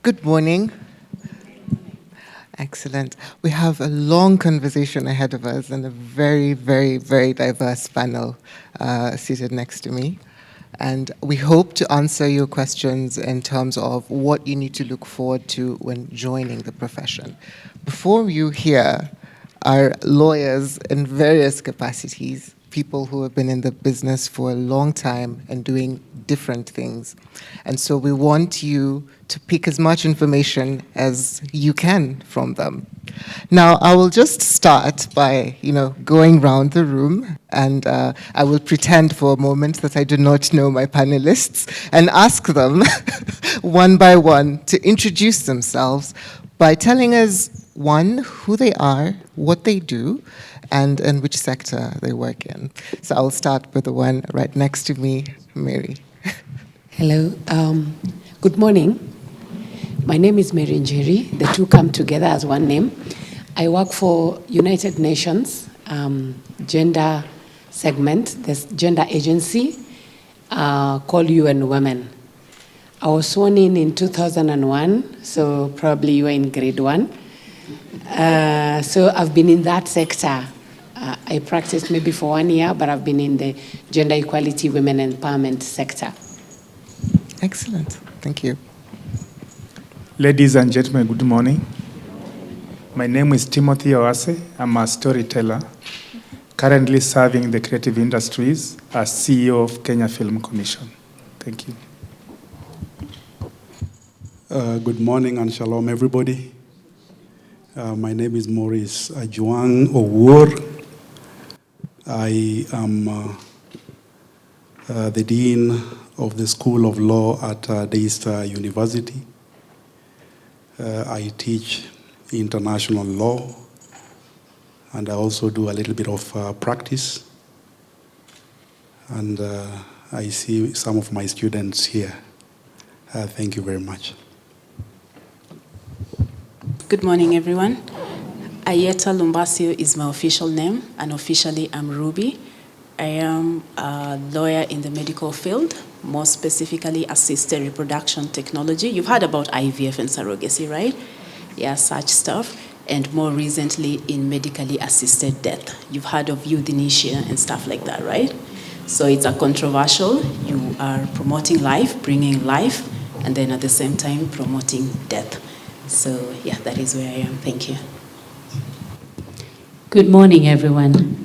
Good morning. Excellent. We have a long conversation ahead of us and a very, very, very diverse panel seated next to me. And we hope to answer your questions in terms of what you need to look forward to when joining the profession. Before you hear are lawyers in various capacities, people who have been in the business for a long time and doing different things. And so we want you to pick as much information as you can from them. Now, I will just start by, going round the room, and I will pretend for a moment that I do not know my panelists and ask them one by one to introduce themselves by telling us, one, who they are, what they do, and in which sector they work in. So I'll start with the one right next to me, Mary. Hello. Good morning. My name is Mary Njeri. The two come together as one name. I work for United Nations gender segment, this gender agency called UN Women. I was sworn in 2001, so probably you were in grade 1. So I've been in that sector. I practiced maybe for 1 year, but I've been in the gender equality, women empowerment sector. Excellent. Thank you. Ladies and gentlemen, good morning. My name is Timothy Owase. I'm a storyteller, currently serving the creative industries as CEO of Kenya Film Commission. Thank you. Good morning and shalom, everybody. My name is Maurice Ajuang Owur. I am the Dean of the School of Law at Daystar University. I teach international law, and I also do a little bit of practice. And I see some of my students here. Thank you very much. Good morning, everyone. Ayeta Lumbasio is my official name, and officially I'm Ruby. I am a lawyer in the medical field, more specifically assisted reproduction technology. You've heard about IVF and surrogacy, right? Yeah, such stuff. And more recently in medically assisted death. You've heard of euthanasia and stuff like that, right? So it's a controversial. You are promoting life, bringing life, and then at the same time promoting death. So yeah, that is where I am. Thank you. Good morning, everyone.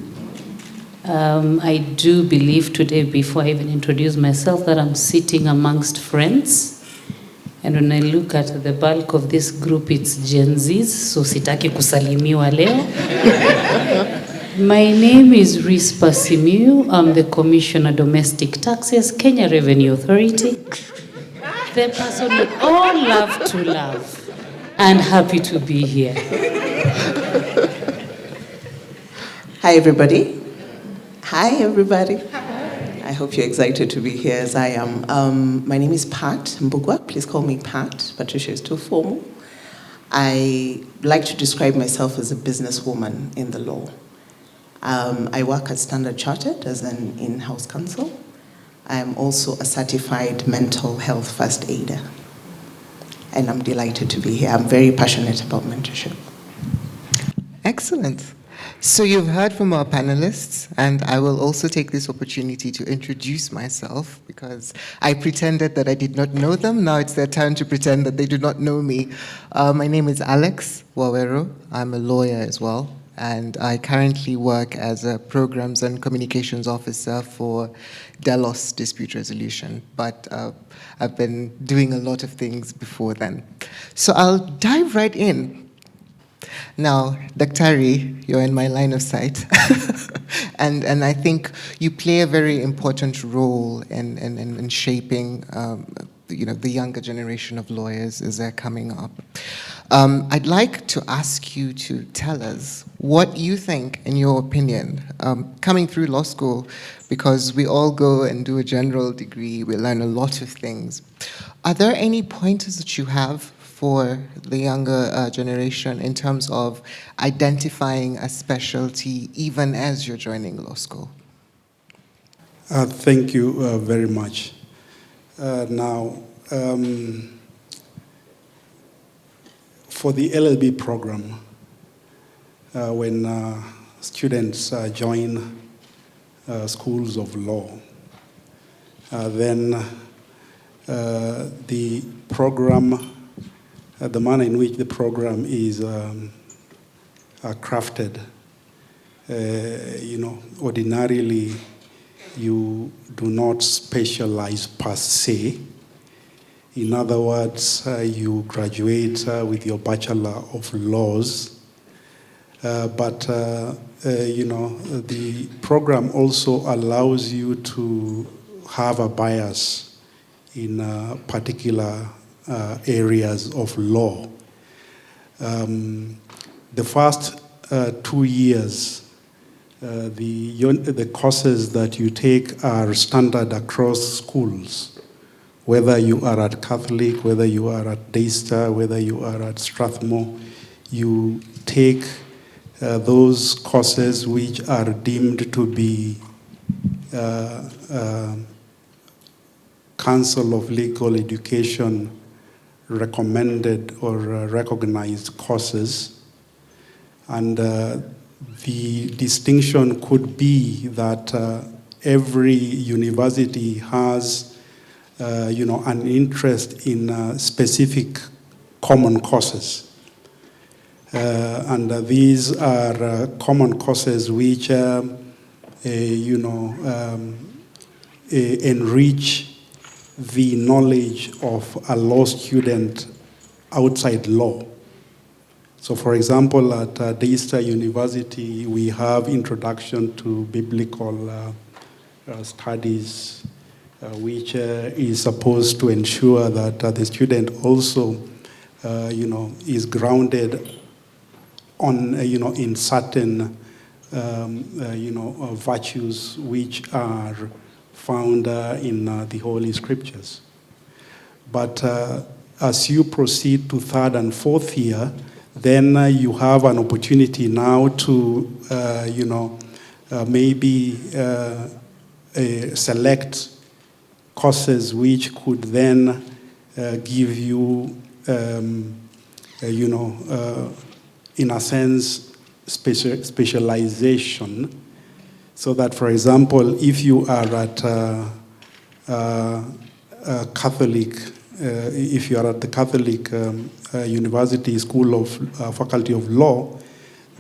I do believe today, before I even introduce myself, that I'm sitting amongst friends. And when I look at the bulk of this group, it's Gen Zs, so sitaki kusalimiwa leo. My name is Rispa Simiu. I'm the Commissioner Domestic Taxes, Kenya Revenue Authority. The person we all love to love, and happy to be here. Hi, everybody. Hi, everybody. I hope you're excited to be here as I am. My name is Pat Mbugwa. Please call me Pat. Patricia is too formal. I like to describe myself as a businesswoman in the law. I work at Standard Chartered as an in-house counsel. I am also a certified mental health first aider. And I'm delighted to be here. I'm very passionate about mentorship. Excellent. So you've heard from our panelists, and I will also take this opportunity to introduce myself because I pretended that I did not know them. Now it's their turn to pretend that they do not know me. My name is Alex Wawero. I'm a lawyer as well, and I currently work as a Programs and Communications Officer for Delos Dispute Resolution, but I've been doing a lot of things before then. So I'll dive right in. Now, Daktari, you're in my line of sight, and I think you play a very important role in shaping, the younger generation of lawyers as they're coming up. I'd like to ask you to tell us what you think, in your opinion, coming through law school, because we all go and do a general degree, we learn a lot of things. Are there any pointers that you have for the younger generation in terms of identifying a specialty even as you're joining law school? Thank you very much. Now, for the LLB program, when students join schools of law, then the program, the manner in which the program is crafted, ordinarily you do not specialize per se. In other words, you graduate with your Bachelor of Laws, but the program also allows you to have a bias in particular areas of law. The first 2 years, the courses that you take are standard across schools. Whether you are at Catholic, whether you are at Daystar, whether you are at Strathmore, you take those courses which are deemed to be Council of Legal Education recommended or recognized courses. And the distinction could be that every university has an interest in specific common courses. And these are common courses which enrich the knowledge of a law student outside law. So for example, at Daystar University, we have introduction to biblical studies, which is supposed to ensure that the student also, is grounded on, in certain, virtues which are found in the Holy Scriptures. But as you proceed to third and fourth year, then you have an opportunity now to, maybe select courses which could then give you, in a sense, specialization. So that, for example, if you are at Catholic, if you are at the Catholic University School of Faculty of Law,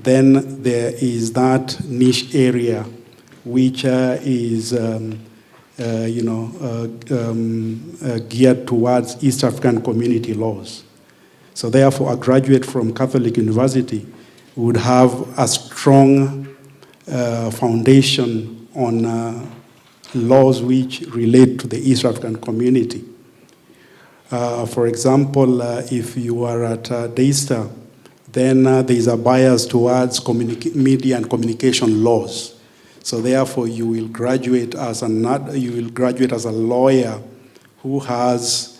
then there is that niche area which is geared towards East African community laws. So therefore, a graduate from Catholic University would have a strong foundation on laws which relate to the East African community. For example, if you are at Daystar, then there is a bias towards media and communication laws. So therefore, you will graduate as a lawyer who has,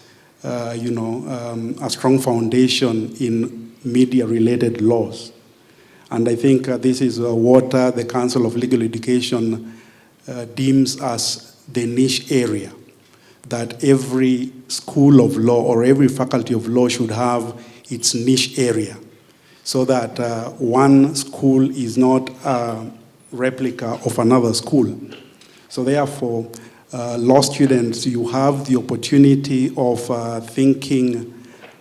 a strong foundation in media-related laws. And I think this is what the Council of Legal Education deems as the niche area, that every school of law or every faculty of law should have its niche area, so that one school is not a replica of another school. So therefore, law students, you have the opportunity of thinking,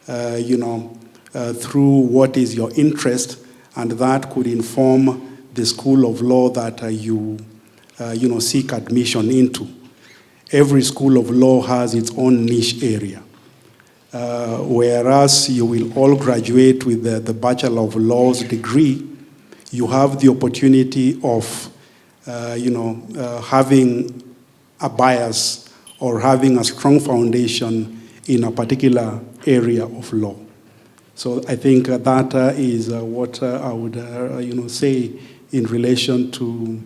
through what is your interest, and that could inform the school of law that you seek admission into. Every school of law has its own niche area. Whereas you will all graduate with the Bachelor of Laws degree, you have the opportunity of, having a bias or having a strong foundation in a particular area of law. So I think that is what I would, say in relation to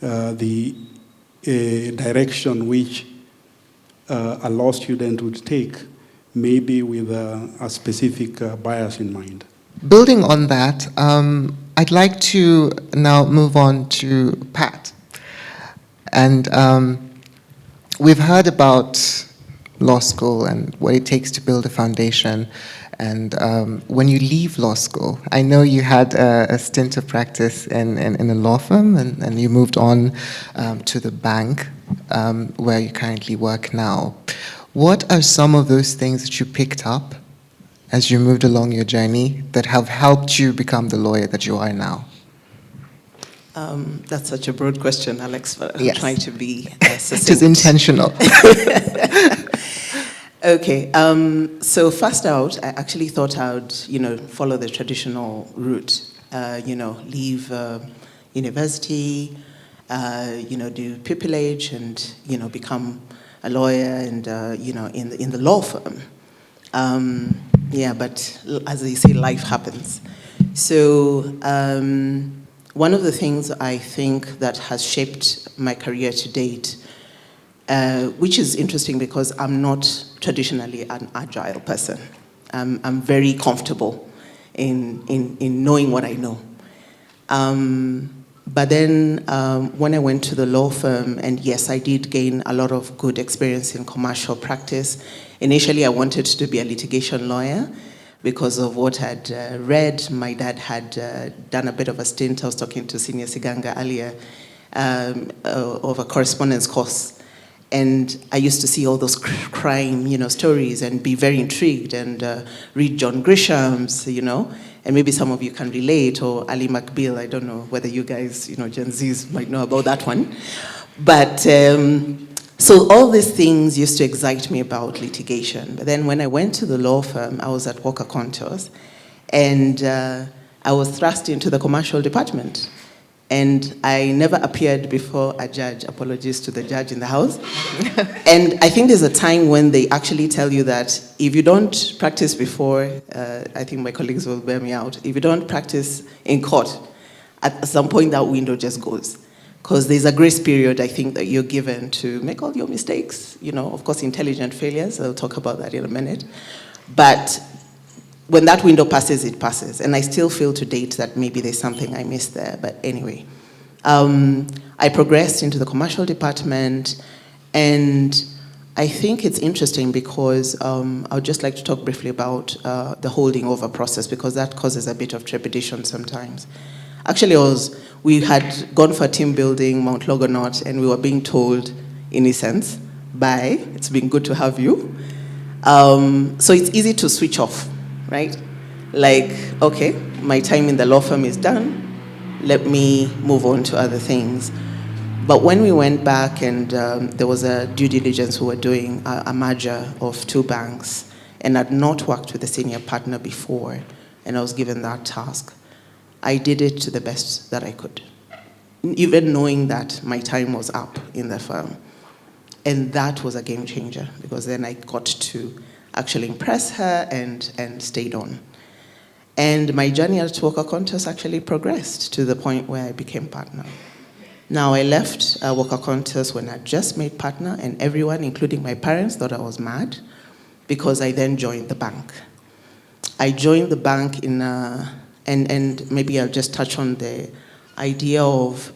the direction which a law student would take, maybe with a specific bias in mind. Building on that, I'd like to now move on to Pat. And we've heard about law school and what it takes to build a foundation. And when you leave law school, I know you had a stint of practice in a law firm, and you moved on to the bank where you currently work now. What are some of those things that you picked up as you moved along your journey that have helped you become the lawyer that you are now? That's such a broad question, Alex, but I'm Yes. trying to be succinct. It is intentional. Okay, so first out, I actually thought I would, follow the traditional route, leave university, do pupillage and, become a lawyer and, in the law firm. But as they say, life happens. So one of the things I think that has shaped my career to date, which is interesting because I'm not traditionally an agile person. I'm very comfortable in knowing what I know. But then when I went to the law firm, and yes, I did gain a lot of good experience in commercial practice. Initially, I wanted to be a litigation lawyer because of what I'd read. My dad had done a bit of a stint. I was talking to Senior Siganga earlier of a correspondence course. And I used to see all those crime, stories and be very intrigued and read John Grisham's, and maybe some of you can relate, or Ali McBeal. I don't know whether you guys, Gen Zs might know about that one. But so all these things used to excite me about litigation. But then when I went to the law firm, I was at Walker Contours, and I was thrust into the commercial department. And I never appeared before a judge. Apologies to the judge in the house. And I think there's a time when they actually tell you that if you don't practice before, I think my colleagues will bear me out, if you don't practice in court, at some point that window just goes. Because there's a grace period, I think, that you're given to make all your mistakes. Of course, intelligent failures. I'll talk about that in a minute. But when that window passes, it passes. And I still feel to date that maybe there's something I missed there. But anyway, I progressed into the commercial department. And I think it's interesting because I would just like to talk briefly about the holding over process, because that causes a bit of trepidation sometimes. Actually, we had gone for team building, Mount Logonaut, and we were being told, in essence, bye, it's been good to have you. So it's easy to switch off. Right? Like, okay, my time in the law firm is done. Let me move on to other things. But when we went back and there was a due diligence, we were doing a merger of two banks, and I'd not worked with a senior partner before, and I was given that task. I did it to the best that I could, even knowing that my time was up in the firm. And that was a game changer, because then I got to actually impress her and stayed on. And my journey at Walker Contours actually progressed to the point where I became partner. Now, I left Walker Contours when I just made partner, and everyone, including my parents, thought I was mad, because I then joined the bank. I joined the bank and maybe I'll just touch on the idea of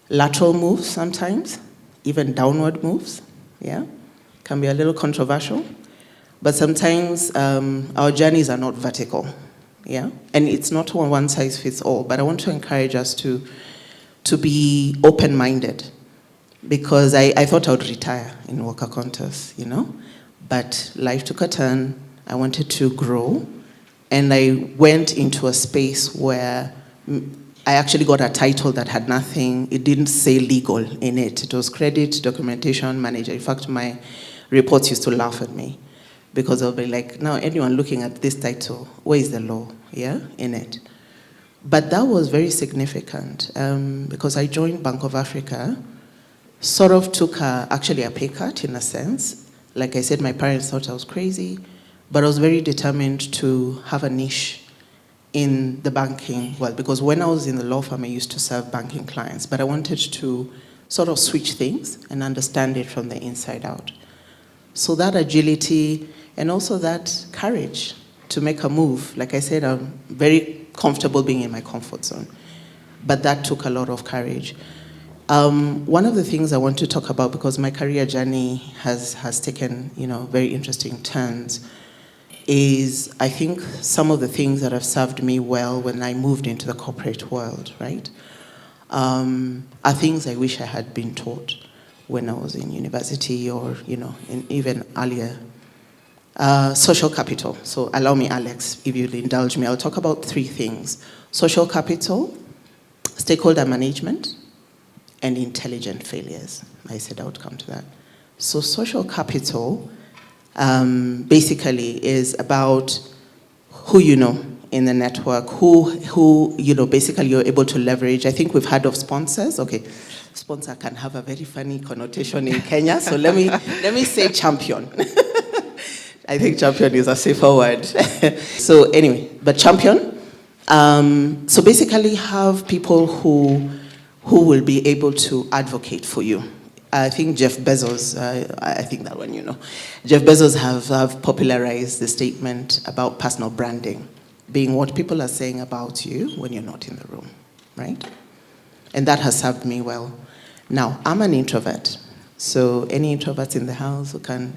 lateral moves sometimes, even downward moves, yeah? Can be a little controversial. But sometimes our journeys are not vertical, yeah? And it's not one size fits all, but I want to encourage us to be open-minded, because I thought I would retire in Walker Contours, But life took a turn. I wanted to grow, and I went into a space where I actually got a title that had nothing, it didn't say legal in it. It was credit documentation manager. In fact, my reports used to laugh at me, because they'll be like, now anyone looking at this title, where is the law, in it? But that was very significant, because I joined Bank of Africa, sort of took actually a pay cut in a sense. Like I said, my parents thought I was crazy, but I was very determined to have a niche in the banking world, because when I was in the law firm, I used to serve banking clients, but I wanted to sort of switch things and understand it from the inside out. So that agility and also that courage to make a move. Like I said, I'm very comfortable being in my comfort zone, but that took a lot of courage. One of the things I want to talk about, because my career journey has taken very interesting turns, is, I think, some of the things that have served me well when I moved into the corporate world, right? Are things I wish I had been taught when I was in university or, even earlier. Social capital. So allow me, Alex, if you'll indulge me, I'll talk about 3 things. Social capital, stakeholder management, and intelligent failures. I said I would come to that. So social capital basically is about who you know in the network, who basically you're able to leverage. I think we've heard of sponsors. Okay, sponsor can have a very funny connotation in Kenya, so let me say champion. I think champion is a safer word. So anyway, but champion. So basically have people who will be able to advocate for you. I think Jeff Bezos, I think that one you know. Jeff Bezos have popularized the statement about personal branding, being what people are saying about you when you're not in the room, right? And that has served me well. Now, I'm an introvert. So any introverts in the house who can,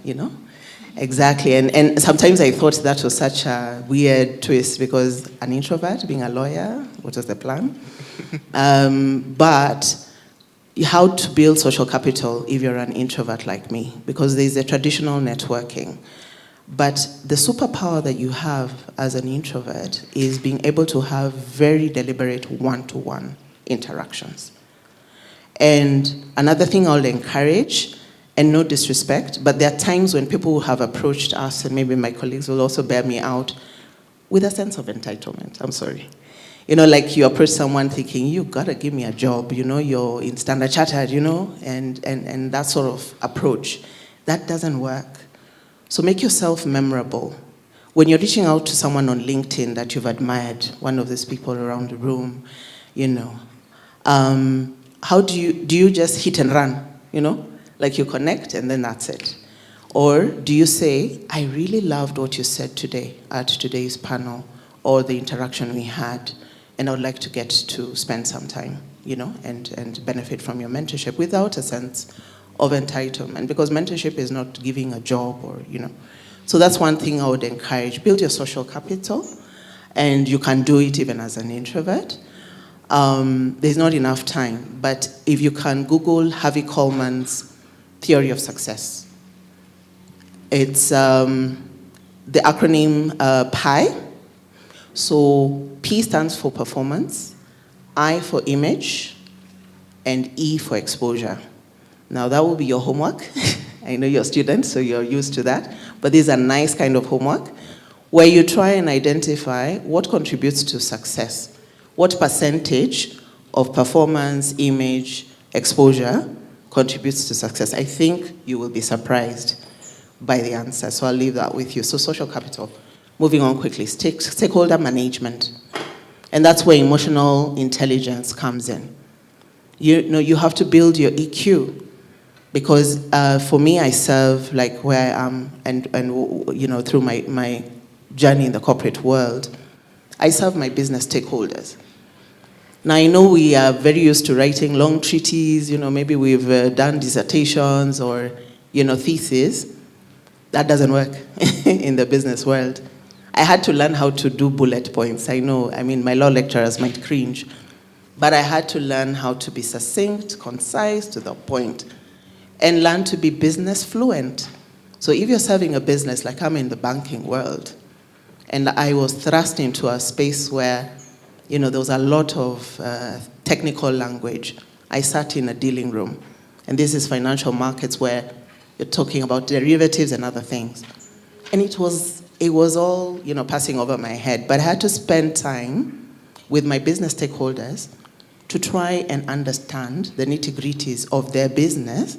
Exactly, and sometimes I thought that was such a weird twist because an introvert, being a lawyer, what was the plan? But how to build social capital if you're an introvert like me, because there's a traditional networking. But the superpower that you have as an introvert is being able to have very deliberate one-to-one interactions. And another thing I'll encourage, and no disrespect, but there are times when people have approached us, and maybe my colleagues will also bear me out, with a sense of entitlement. I'm sorry. Like you approach someone thinking, you gotta give me a job, you're in Standard Chartered, and that sort of approach. That doesn't work. So make yourself memorable. When you're reaching out to someone on LinkedIn that you've admired, one of these people around the room, how do you just hit and run, Like you connect and then that's it. Or do you say, I really loved what you said today at today's panel or the interaction we had, and I would like to get to spend some time, and benefit from your mentorship without a sense of entitlement, because mentorship is not giving a job or, So that's one thing I would encourage. Build your social capital, and you can do it even as an introvert. There's not enough time, but if you can Google Harvey Coleman's Theory of Success. It's the acronym PI. So P stands for performance, I for image, and E for exposure. Now that will be your homework. I know you're students, so you're used to that. But this is a nice kind of homework where you try and identify what contributes to success. What percentage of performance, image, exposure contributes to success? I think you will be surprised by the answer, so I'll leave that with you. So social capital. Moving on quickly, stakeholder management. And that's where emotional intelligence comes in. You have to build your EQ, because for me, I serve like where I am, and through my journey in the corporate world, I serve my business stakeholders. Now, I know we are very used to writing long treaties, maybe we've done dissertations or, theses. That doesn't work in the business world. I had to learn how to do bullet points. I know, my law lecturers might cringe, but I had to learn how to be succinct, concise, to the point, and learn to be business fluent. So if you're serving a business, like I'm in the banking world, and I was thrust into a space where there was a lot of technical language. I sat in a dealing room, and this is financial markets where you're talking about derivatives and other things. And it was all, passing over my head. But I had to spend time with my business stakeholders to try and understand the nitty-gritties of their business.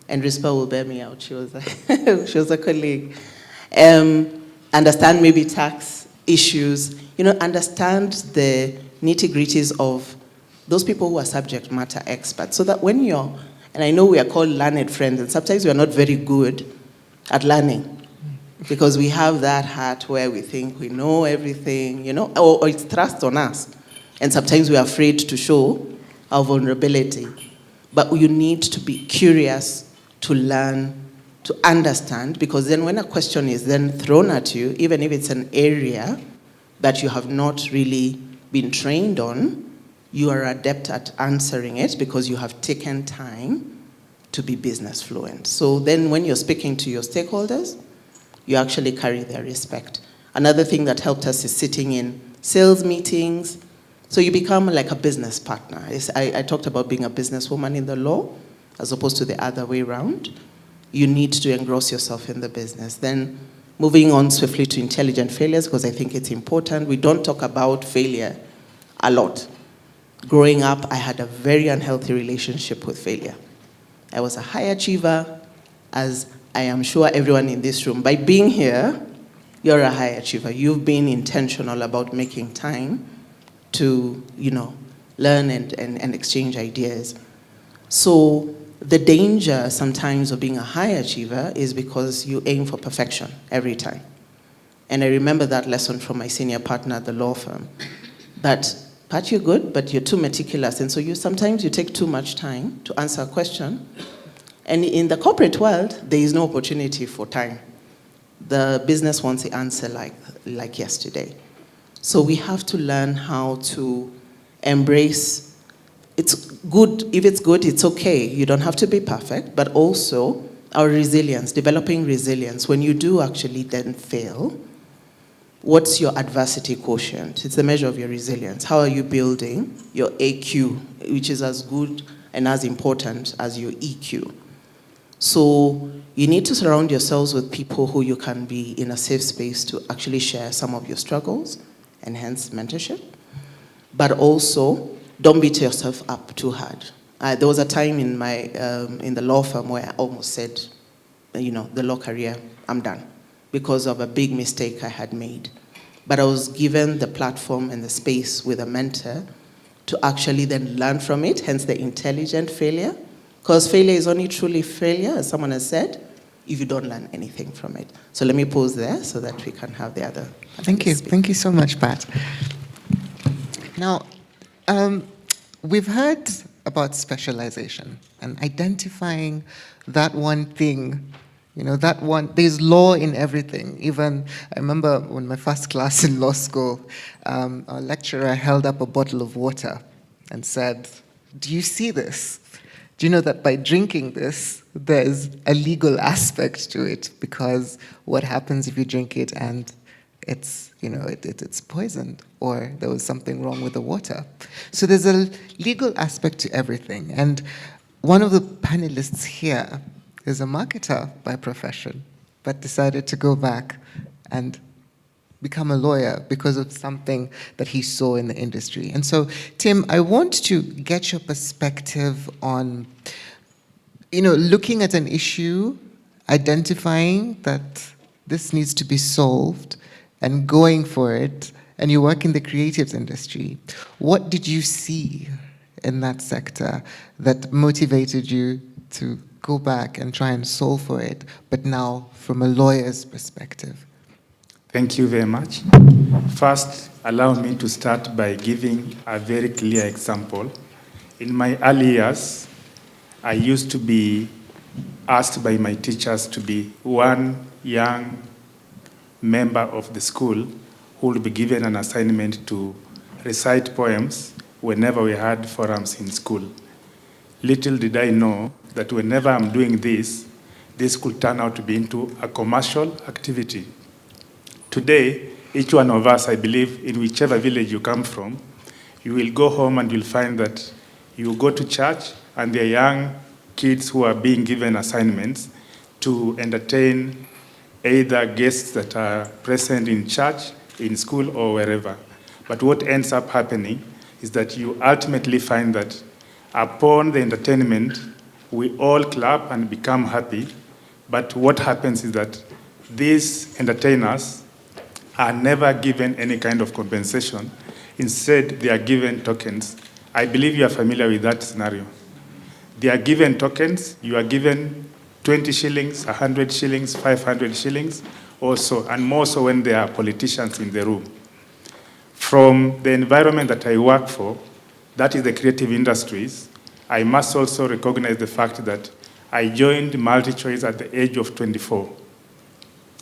And Rispa will bear me out. She was a colleague. Understand maybe tax issues. Understand the nitty-gritties of those people who are subject matter experts. So that when and I know we are called learned friends, and sometimes we are not very good at learning, because we have that hat where we think we know everything, or it's thrust on us. And sometimes we are afraid to show our vulnerability. But you need to be curious to learn, to understand, because then when a question is then thrown at you, even if it's an area that you have not really been trained on, you are adept at answering it because you have taken time to be business fluent. So then when you're speaking to your stakeholders, you actually carry their respect. Another thing that helped us is sitting in sales meetings. So you become like a business partner. I talked about being a businesswoman in the law as opposed to the other way around. You need to engross yourself in the business. Then moving on swiftly to intelligent failures, because I think it's important. We don't talk about failure a lot. Growing up, I had a very unhealthy relationship with failure. I was a high achiever, as I am sure everyone in this room. By being here, you're a high achiever. You've been intentional about making time to, learn and exchange ideas. So the danger sometimes of being a high achiever is because you aim for perfection every time. And I remember that lesson from my senior partner at the law firm, that, Pat, you're good, but you're too meticulous. And so sometimes you take too much time to answer a question. And in the corporate world, there is no opportunity for time. The business wants the answer like yesterday. So we have to learn how to embrace. It's good. If it's good, it's okay. You don't have to be perfect, but also our resilience, developing resilience. When you do actually then fail, what's your adversity quotient? It's the measure of your resilience. How are you building your AQ, which is as good and as important as your EQ? So you need to surround yourselves with people who you can be in a safe space to actually share some of your struggles, and hence mentorship. But also, don't beat yourself up too hard. There was a time in the law firm where I almost said, the law career, I'm done, because of a big mistake I had made. But I was given the platform and the space with a mentor to actually then learn from it, hence the intelligent failure. Because failure is only truly failure, as someone has said, if you don't learn anything from it. So let me pause there so that we can have the other. Thank you. Thank you so much, Pat. Now, we've heard about specialization and identifying that one thing, there's law in everything. Even, I remember when my first class in law school, our lecturer held up a bottle of water and said, "Do you see this? Do you know that by drinking this, there's a legal aspect to it? Because what happens if you drink it and it's poisoned, or there was something wrong with the water?" So there's a legal aspect to everything. And one of the panelists here is a marketer by profession, but decided to go back and become a lawyer because of something that he saw in the industry. And so, Tim, I want to get your perspective on, looking at an issue, identifying that this needs to be solved, and going for it, and you work in the creatives industry. What did you see in that sector that motivated you to go back and try and solve for it, but now from a lawyer's perspective? Thank you very much. First, allow me to start by giving a very clear example. In my early years, I used to be asked by my teachers to be one young member of the school who would be given an assignment to recite poems whenever we had forums in school. Little did I know that whenever I'm doing this could turn out to be into a commercial activity. Today, each one of us, I believe, in whichever village you come from, you will go home and you'll find that you go to church and there are young kids who are being given assignments to entertain either guests that are present in church, in school, or wherever. But what ends up happening is that you ultimately find that upon the entertainment, we all clap and become happy. But what happens is that these entertainers are never given any kind of compensation. Instead, they are given tokens. I believe you are familiar with that scenario. They are given tokens. You are given 20 shillings, 100 shillings, 500 shillings, also, and more so when there are politicians in the room. From the environment that I work for, that is the creative industries, I must also recognize the fact that I joined MultiChoice at the age of 24.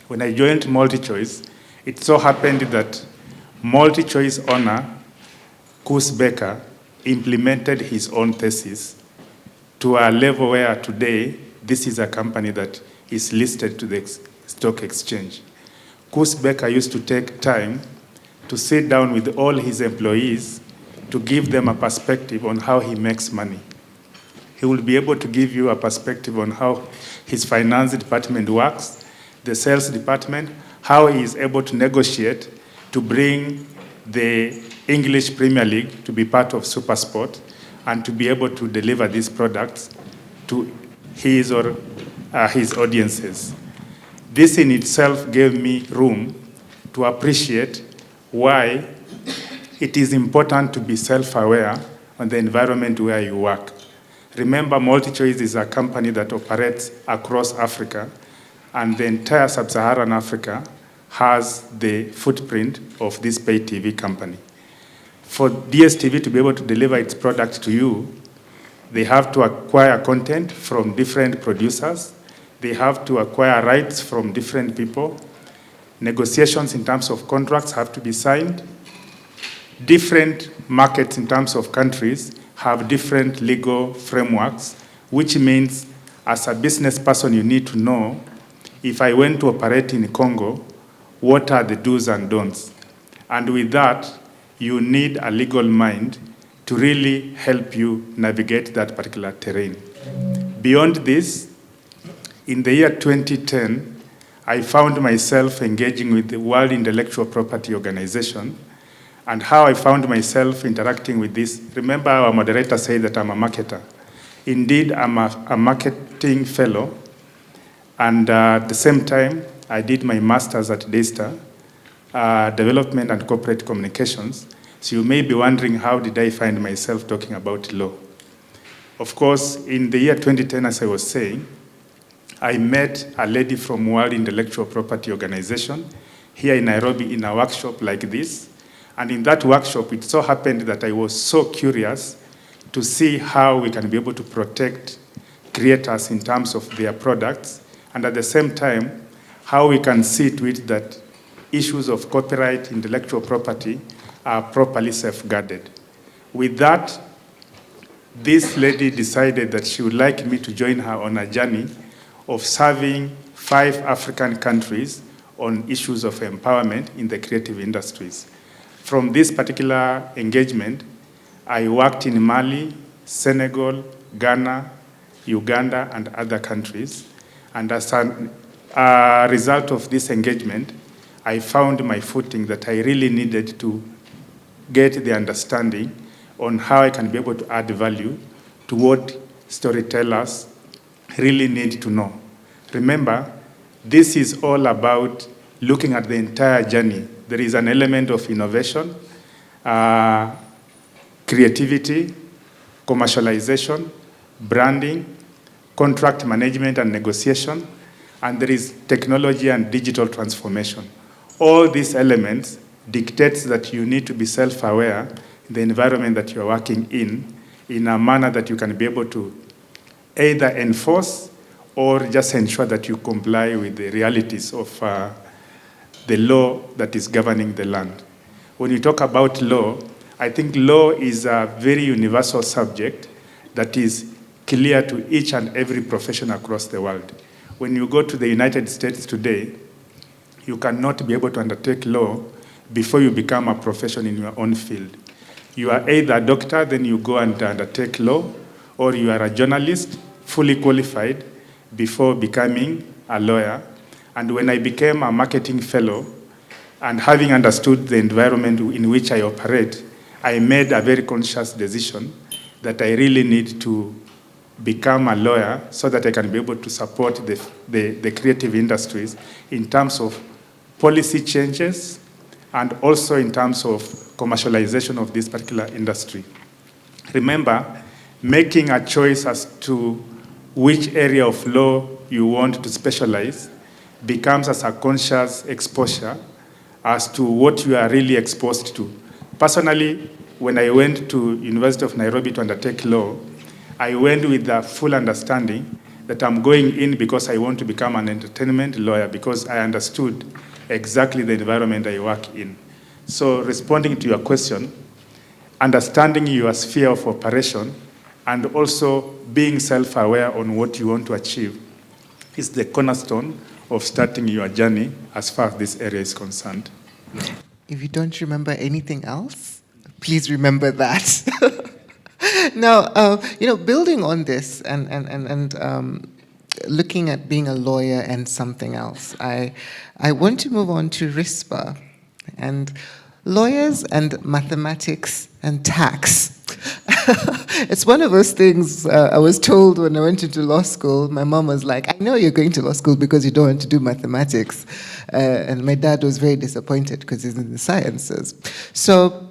When I joined MultiChoice, it so happened that MultiChoice owner, Koos Becker, implemented his own thesis to a level where today this is a company that is listed to the stock exchange. Koos Becker used to take time to sit down with all his employees to give them a perspective on how he makes money. He will be able to give you a perspective on how his finance department works, the sales department, how he is able to negotiate to bring the English Premier League to be part of SuperSport and to be able to deliver these products to his or his audiences. This in itself gave me room to appreciate why it is important to be self-aware on the environment where you work. Remember, MultiChoice is a company that operates across Africa, and the entire sub-Saharan Africa has the footprint of this pay TV company. For DSTV to be able to deliver its product to you, they have to acquire content from different producers. They have to acquire rights from different people. Negotiations in terms of contracts have to be signed. Different markets in terms of countries have different legal frameworks, which means as a business person, you need to know, if I went to operate in Congo, what are the do's and don'ts? And with that, you need a legal mind to really help you navigate that particular terrain. Beyond this, in the year 2010, I found myself engaging with the World Intellectual Property Organization, and how I found myself interacting with this. Remember, our moderator said that I'm a marketer. Indeed, I'm a marketing fellow, and at the same time, I did my master's at Daystar, Development and Corporate Communications. So you may be wondering, how did I find myself talking about law? Of course, in the year 2010, as I was saying, I met a lady from World Intellectual Property Organization here in Nairobi in a workshop like this. And in that workshop, it so happened that I was so curious to see how we can be able to protect creators in terms of their products, and at the same time, how we can see to it that issues of copyright, intellectual property are properly safeguarded. With that, this lady decided that she would like me to join her on a journey of serving 5 African countries on issues of empowerment in the creative industries. From this particular engagement, I worked in Mali, Senegal, Ghana, Uganda, and other countries. And as a result of this engagement, I found my footing that I really needed to get the understanding on how I can be able to add value to what storytellers really need to know. Remember, this is all about looking at the entire journey. There is an element of innovation, creativity, commercialization, branding, contract management and negotiation, and there is technology and digital transformation. All these elements dictates that you need to be self-aware in the environment that you're working in a manner that you can be able to either enforce or just ensure that you comply with the realities of the law that is governing the land. When you talk about law, I think law is a very universal subject that is clear to each and every profession across the world. When you go to the United States today, you cannot be able to undertake law before you become a profession in your own field. You are either a doctor, then you go and undertake law, or you are a journalist, fully qualified, before becoming a lawyer. And when I became a marketing fellow, and having understood the environment in which I operate, I made a very conscious decision that I really need to become a lawyer so that I can be able to support the creative industries in terms of policy changes and also in terms of commercialization of this particular industry. Remember, making a choice as to which area of law you want to specialize becomes as a conscious exposure as to what you are really exposed to. Personally, when I went to University of Nairobi to undertake law, I went with the full understanding that I'm going in because I want to become an entertainment lawyer because I understood exactly the environment I work in. So responding to your question, understanding your sphere of operation and also being self-aware on what you want to achieve is the cornerstone of starting your journey as far as this area is concerned. If you don't remember anything else, please remember that. Now, building on this and looking at being a lawyer and something else, I want to move on to RISPA and lawyers and mathematics and tax. It's one of those things I was told when I went into law school. My mom was like, I know you're going to law school because you don't want to do mathematics. And my dad was very disappointed because he's in the sciences. So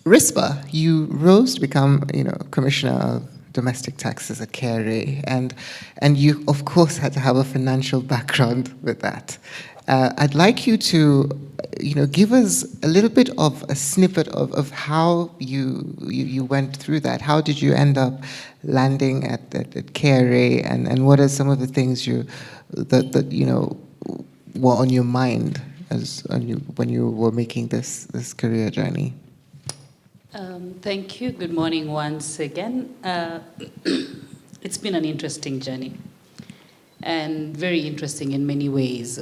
RISPA, you rose to become, Commissioner of Domestic Taxes at KRA, and you, of course, had to have a financial background with that. I'd like you to, give us a little bit of a snippet of how you went through that. How did you end up landing at KRA, and what are some of the things that were on your mind when you were making this career journey? Thank you. Good morning once again. It's been an interesting journey and very interesting in many ways.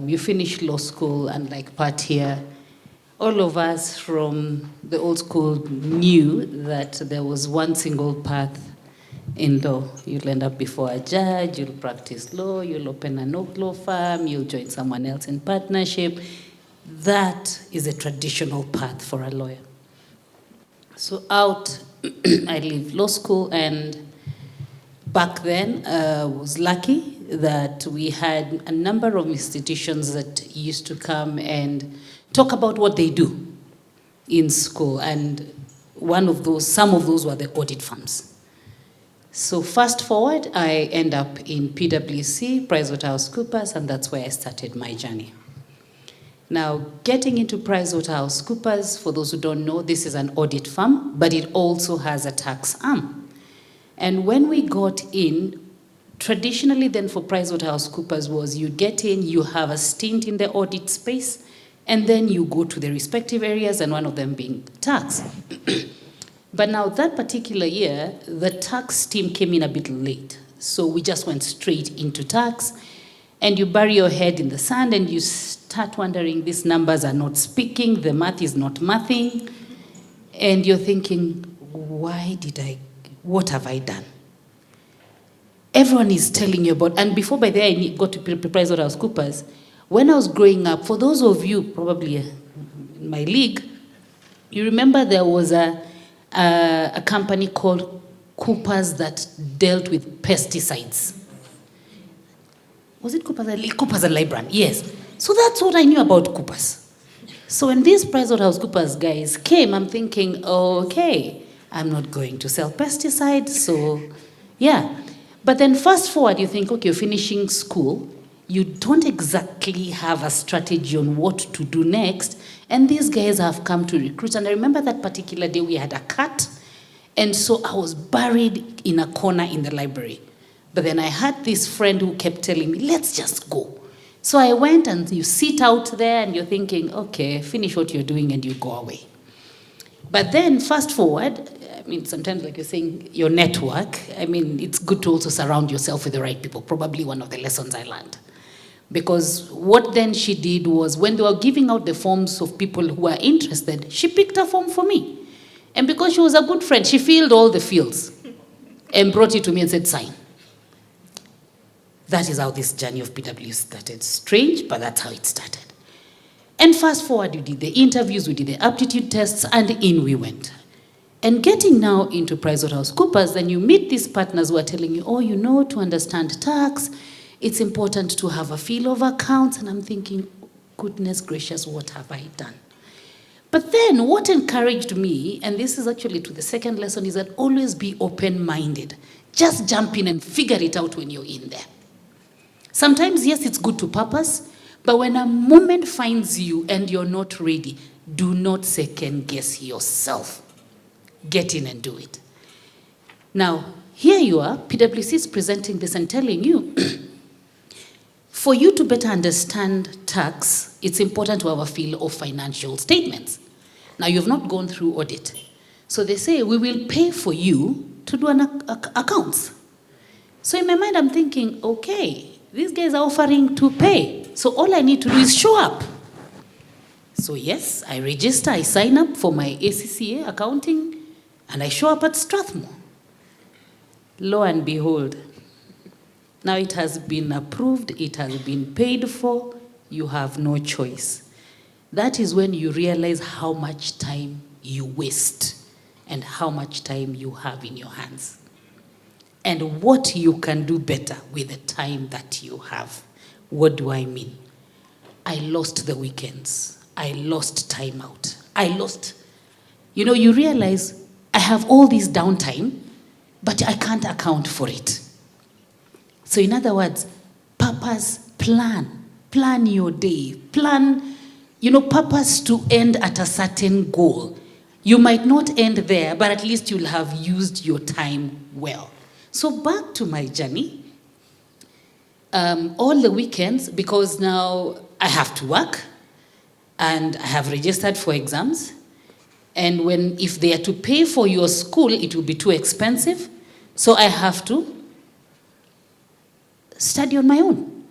You finish law school, and like Pat here, all of us from the old school knew that there was one single path in law. You'll end up before a judge, you'll practice law, you'll open an law firm, you'll join someone else in partnership. That is a traditional path for a lawyer. So out, I leave law school, and back then was lucky that we had a number of institutions that used to come and talk about what they do in school, and some of those were the audit firms. So fast forward, I end up in PwC, PricewaterhouseCoopers, and that's where I started my journey. Now, getting into PricewaterhouseCoopers, for those who don't know, this is an audit firm, but it also has a tax arm. And when we got in, traditionally then for PricewaterhouseCoopers was you get in, you have a stint in the audit space, and then you go to the respective areas, and one of them being tax. But now that particular year, the tax team came in a bit late. So we just went straight into tax, and you bury your head in the sand and you start wondering, these numbers are not speaking, the math is not mathing, and you're thinking, what have I done? Everyone is telling you about, and before by then I got to PricewaterhouseCoopers, when I was growing up, for those of you probably in my league, you remember there was a company called Coopers that dealt with pesticides. Was it Coopers? Coopers and Libran, yes. So that's what I knew about Coopers. So when these PricewaterhouseCoopers guys came, I'm thinking, okay, I'm not going to sell pesticides, so yeah. But then fast forward, you think, okay, you're finishing school, you don't exactly have a strategy on what to do next, and these guys have come to recruit. And I remember that particular day we had a cut, and so I was buried in a corner in the library. But then I had this friend who kept telling me, let's just go. So I went, and you sit out there and you're thinking, okay, finish what you're doing and you go away. But then fast forward, sometimes like you're saying, your network, it's good to also surround yourself with the right people. Probably one of the lessons I learned. Because what then she did was, when they were giving out the forms of people who were interested, she picked a form for me. And because she was a good friend, she filled all the fields and brought it to me and said, sign. That is how this journey of PwC started. Strange, but that's how it started. And fast forward, we did the interviews, we did the aptitude tests, and in we went. And getting now into PricewaterhouseCoopers, then you meet these partners who are telling you, to understand tax, it's important to have a feel of accounts. And I'm thinking, goodness gracious, what have I done? But then what encouraged me, and this is actually to the second lesson, is that always be open-minded. Just jump in and figure it out when you're in there. Sometimes, yes, it's good to purpose, but when a moment finds you and you're not ready, do not second guess yourself. Get in and do it. Now, Here you are, PwC is presenting this and telling you, for you to better understand tax, it's important to have a feel of financial statements. Now, you've not gone through audit. So they say, we will pay for you to do an accounts. So in my mind, I'm thinking, okay, these guys are offering to pay. So all I need to do is show up. So yes, I register, I sign up for my ACCA accounting, and I show up at Strathmore. Lo and behold, now it has been approved, it has been paid for, you have no choice. That is when you realize how much time you waste and how much time you have in your hands. And what you can do better with the time that you have. What do I mean? I lost the weekends. I lost time out. You realize I have all this downtime, but I can't account for it. So in other words, purpose, plan your day, purpose to end at a certain goal. You might not end there, but at least you'll have used your time well. So back to my journey, all the weekends, because now I have to work, and I have registered for exams, and if they are to pay for your school, it will be too expensive, so I have to study on my own.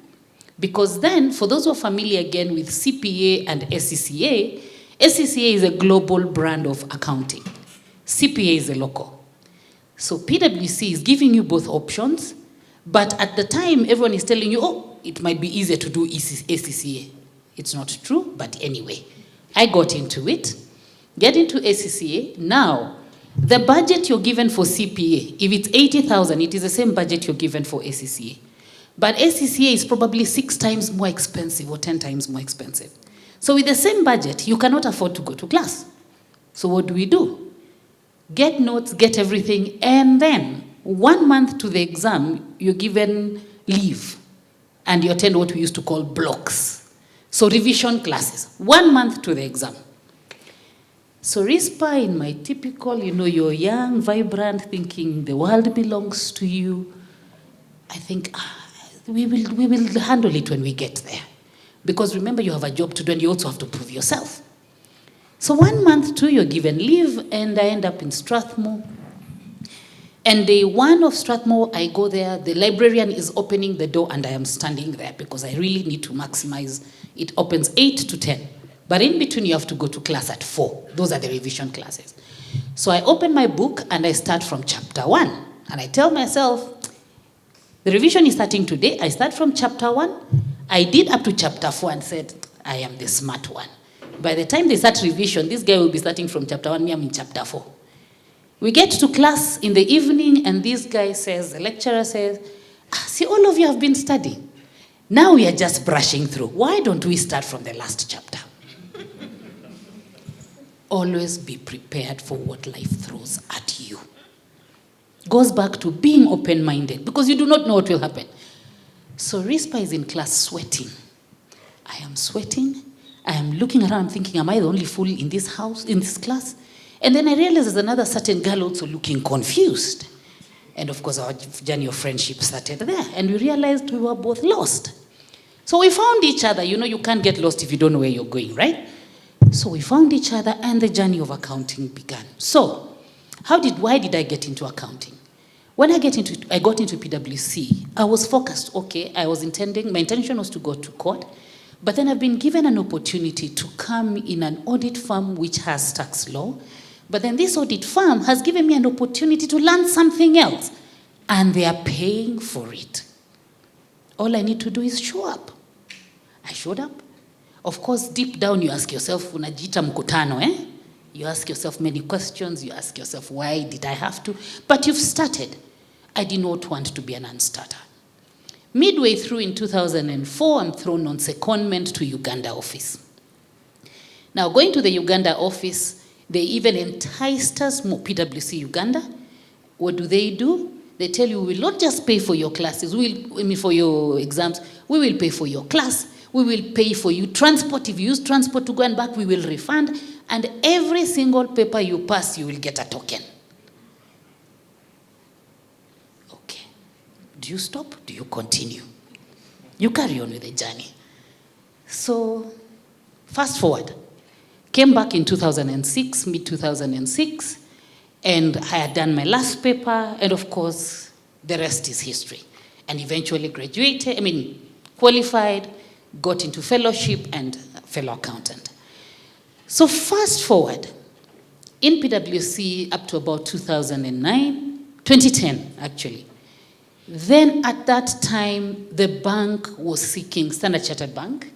Because then, for those who are familiar again with CPA and SCCA, SCCA is a global brand of accounting. CPA is a local. So PwC is giving you both options, but at the time, everyone is telling you, oh, it might be easier to do SCCA. It's not true, but anyway, I got into it. Get into SCCA. Now, the budget you're given for CPA, if it's 80,000, it is the same budget you're given for SCCA. But SCCA is probably 6 times more expensive or 10 times more expensive. So with the same budget, you cannot afford to go to class. So what do? Get notes, get everything, and then 1 month to the exam, you're given leave. And you attend what we used to call blocks. So revision classes, 1 month to the exam. So RISPA, in my typical, you're young, vibrant, thinking the world belongs to you. I think, we will handle it when we get there. Because remember, you have a job to do and you also have to prove yourself. So 1 month too, you're given leave, and I end up in Strathmore. And day 1 of Strathmore, I go there, the librarian is opening the door, and I am standing there because I really need to maximize. It opens 8 to 10. But in between, you have to go to class at 4. Those are the revision classes. So I open my book, and I start from chapter 1. And I tell myself, the revision is starting today. I start from chapter 1. I did up to chapter 4 and said, I am the smart one. By the time they start revision, this guy will be starting from chapter 1, me, I'm in chapter 4. We get to class in the evening, and this guy says, the lecturer says, see, all of you have been studying. Now we are just brushing through. Why don't we start from the last chapter? Always be prepared for what life throws at you. Goes back to being open-minded, because you do not know what will happen. So RISPA is in class sweating. I am sweating. I am looking around thinking, am I the only fool in this house, in this class? And then I realized there's another certain girl also looking confused. And of course, our journey of friendship started there. And we realized we were both lost. So we found each other. You can't get lost if you don't know where you're going, right? So we found each other, and the journey of accounting began. So why did I get into accounting? When I got into PwC, I was focused. Okay, my intention was to go to court. But then I've been given an opportunity to come in an audit firm which has tax law. But then this audit firm has given me an opportunity to learn something else. And they are paying for it. All I need to do is show up. I showed up. Of course, deep down you ask yourself, unajiita mkutano, eh? You ask yourself many questions. You ask yourself, why did I have to? But you've started. I did not want to be an unstarter. Midway through in 2004, I'm thrown on secondment to Uganda office. Now, going to the Uganda office, they even enticed us, PwC Uganda. What do? They tell you, we will not just pay for your classes, for your exams, we will pay for your class, we will pay for you transport. If you use transport to go and back, we will refund, and every single paper you pass, you will get a token. Do you stop? Do you continue? You carry on with the journey. So, fast forward. Came back in 2006, mid-2006, and I had done my last paper, and of course, the rest is history. And eventually graduated, qualified, got into fellowship and fellow accountant. So fast forward, in PwC up to about 2010 actually. Then at that time, the bank was seeking, Standard Chartered Bank,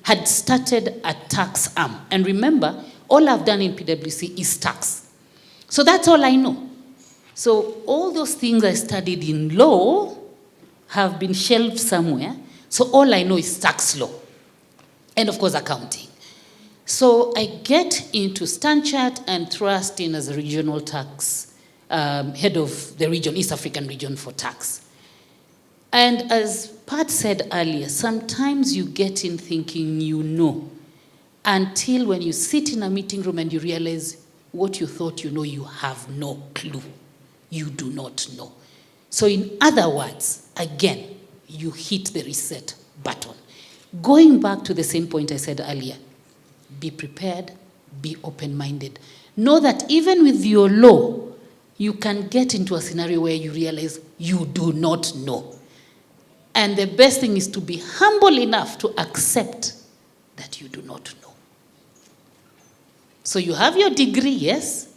had started a tax arm. And remember, all I've done in PwC is tax. So that's all I know. So all those things I studied in law have been shelved somewhere. So all I know is tax law. And of course, accounting. So I get into Stanchart and thrust in as a regional tax, head of the region, East African region for tax. And as Pat said earlier, sometimes you get in thinking you know, until when you sit in a meeting room and you realize what you thought you know, you have no clue. You do not know. So in other words, again, you hit the reset button. Going back to the same point I said earlier, be prepared, be open-minded. Know that even with your law, you can get into a scenario where you realize you do not know. And the best thing is to be humble enough to accept that you do not know. So you have your degree, yes.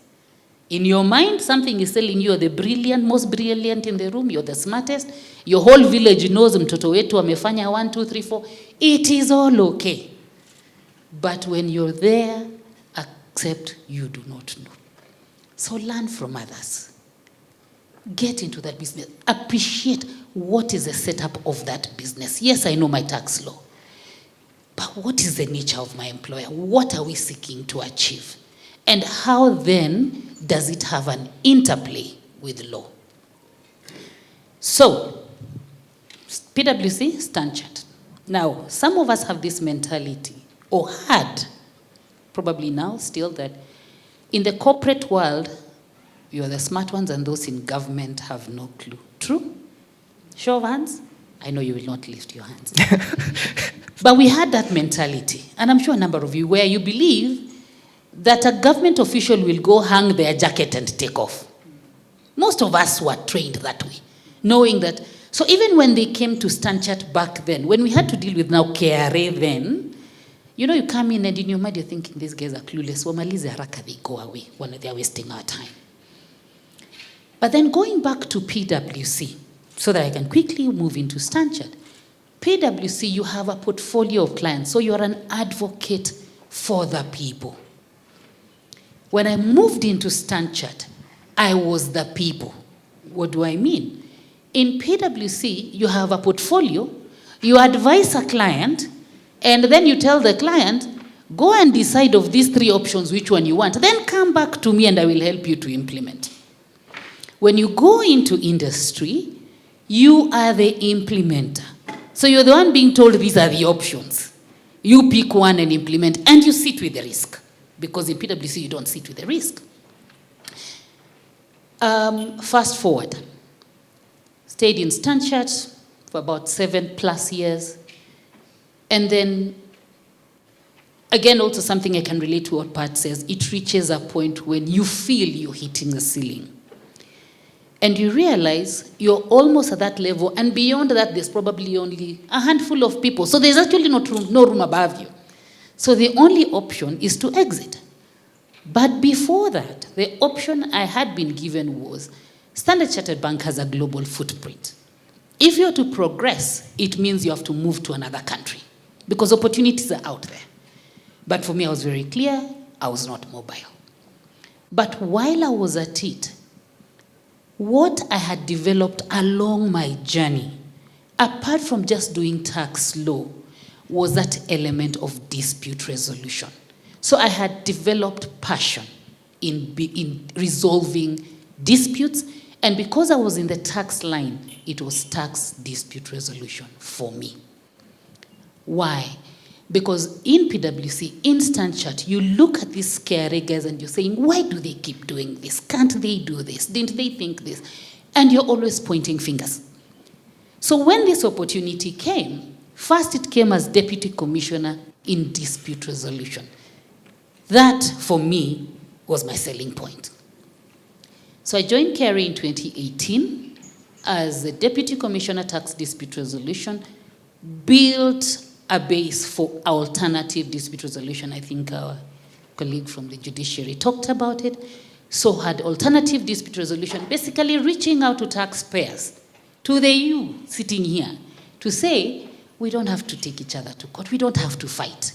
In your mind, something is telling you you're the brilliant, most brilliant in the room, you're the smartest. Your whole village knows mtoto wetu amefanya 1, 2, 3, 4. It is all okay. But when you're there, accept you do not know. So learn from others. Get into that business. Appreciate what is the setup of that business. Yes, I know my tax law. But what is the nature of my employer? What are we seeking to achieve? And how then does it have an interplay with law? So, PwC, Stanchart. Now, some of us have this mentality, or had, probably now still, that in the corporate world, you are the smart ones and those in government have no clue. True? Show of hands? I know you will not lift your hands. But we had that mentality, and I'm sure a number of you, where you believe that a government official will go hang their jacket and take off. Most of us were trained that way, knowing that. So even when they came to Stanchart back then, when we had to deal with now KRA then, you come in and in your mind you're thinking, these guys are clueless. Wamalize haraka, they go away when they're wasting our time. But then going back to PwC, so that I can quickly move into Stanchart, PwC, you have a portfolio of clients, so you're an advocate for the people. When I moved into Stanchart, I was the people. What do I mean? In PwC, you have a portfolio, you advise a client, and then you tell the client, go and decide of these 3 options which one you want. Then come back to me and I will help you to implement. When you go into industry, you are the implementer. So you're the one being told these are the options. You pick one and implement, and you sit with the risk. Because in PwC, you don't sit with the risk. Fast forward. Stayed in Stanchart for about 7+ years. And then, again, also something I can relate to what Pat says, it reaches a point when you feel you're hitting the ceiling. And you realize you're almost at that level, and beyond that, there's probably only a handful of people. So there's actually no room above you. So the only option is to exit. But before that, the option I had been given was, Standard Chartered Bank has a global footprint. If you're to progress, it means you have to move to another country, because opportunities are out there. But for me, I was very clear, I was not mobile. But while I was at it, what I had developed along my journey, apart from just doing tax law, was that element of dispute resolution. So I had developed passion in resolving disputes, and because I was in the tax line, it was tax dispute resolution for me. Why? Because in PwC, in Stanchart, you look at these KRA guys and you're saying, why do they keep doing this? Can't they do this? Didn't they think this? and you're always pointing fingers. So when this opportunity came, first it came as Deputy Commissioner in Dispute Resolution. That, for me, was my selling point. So I joined KRA in 2018 as the Deputy Commissioner Tax Dispute Resolution, built a base for alternative dispute resolution. I think our colleague from the judiciary talked about it. So had alternative dispute resolution, basically reaching out to taxpayers, to the you sitting here, to say, we don't have to take each other to court. We don't have to fight.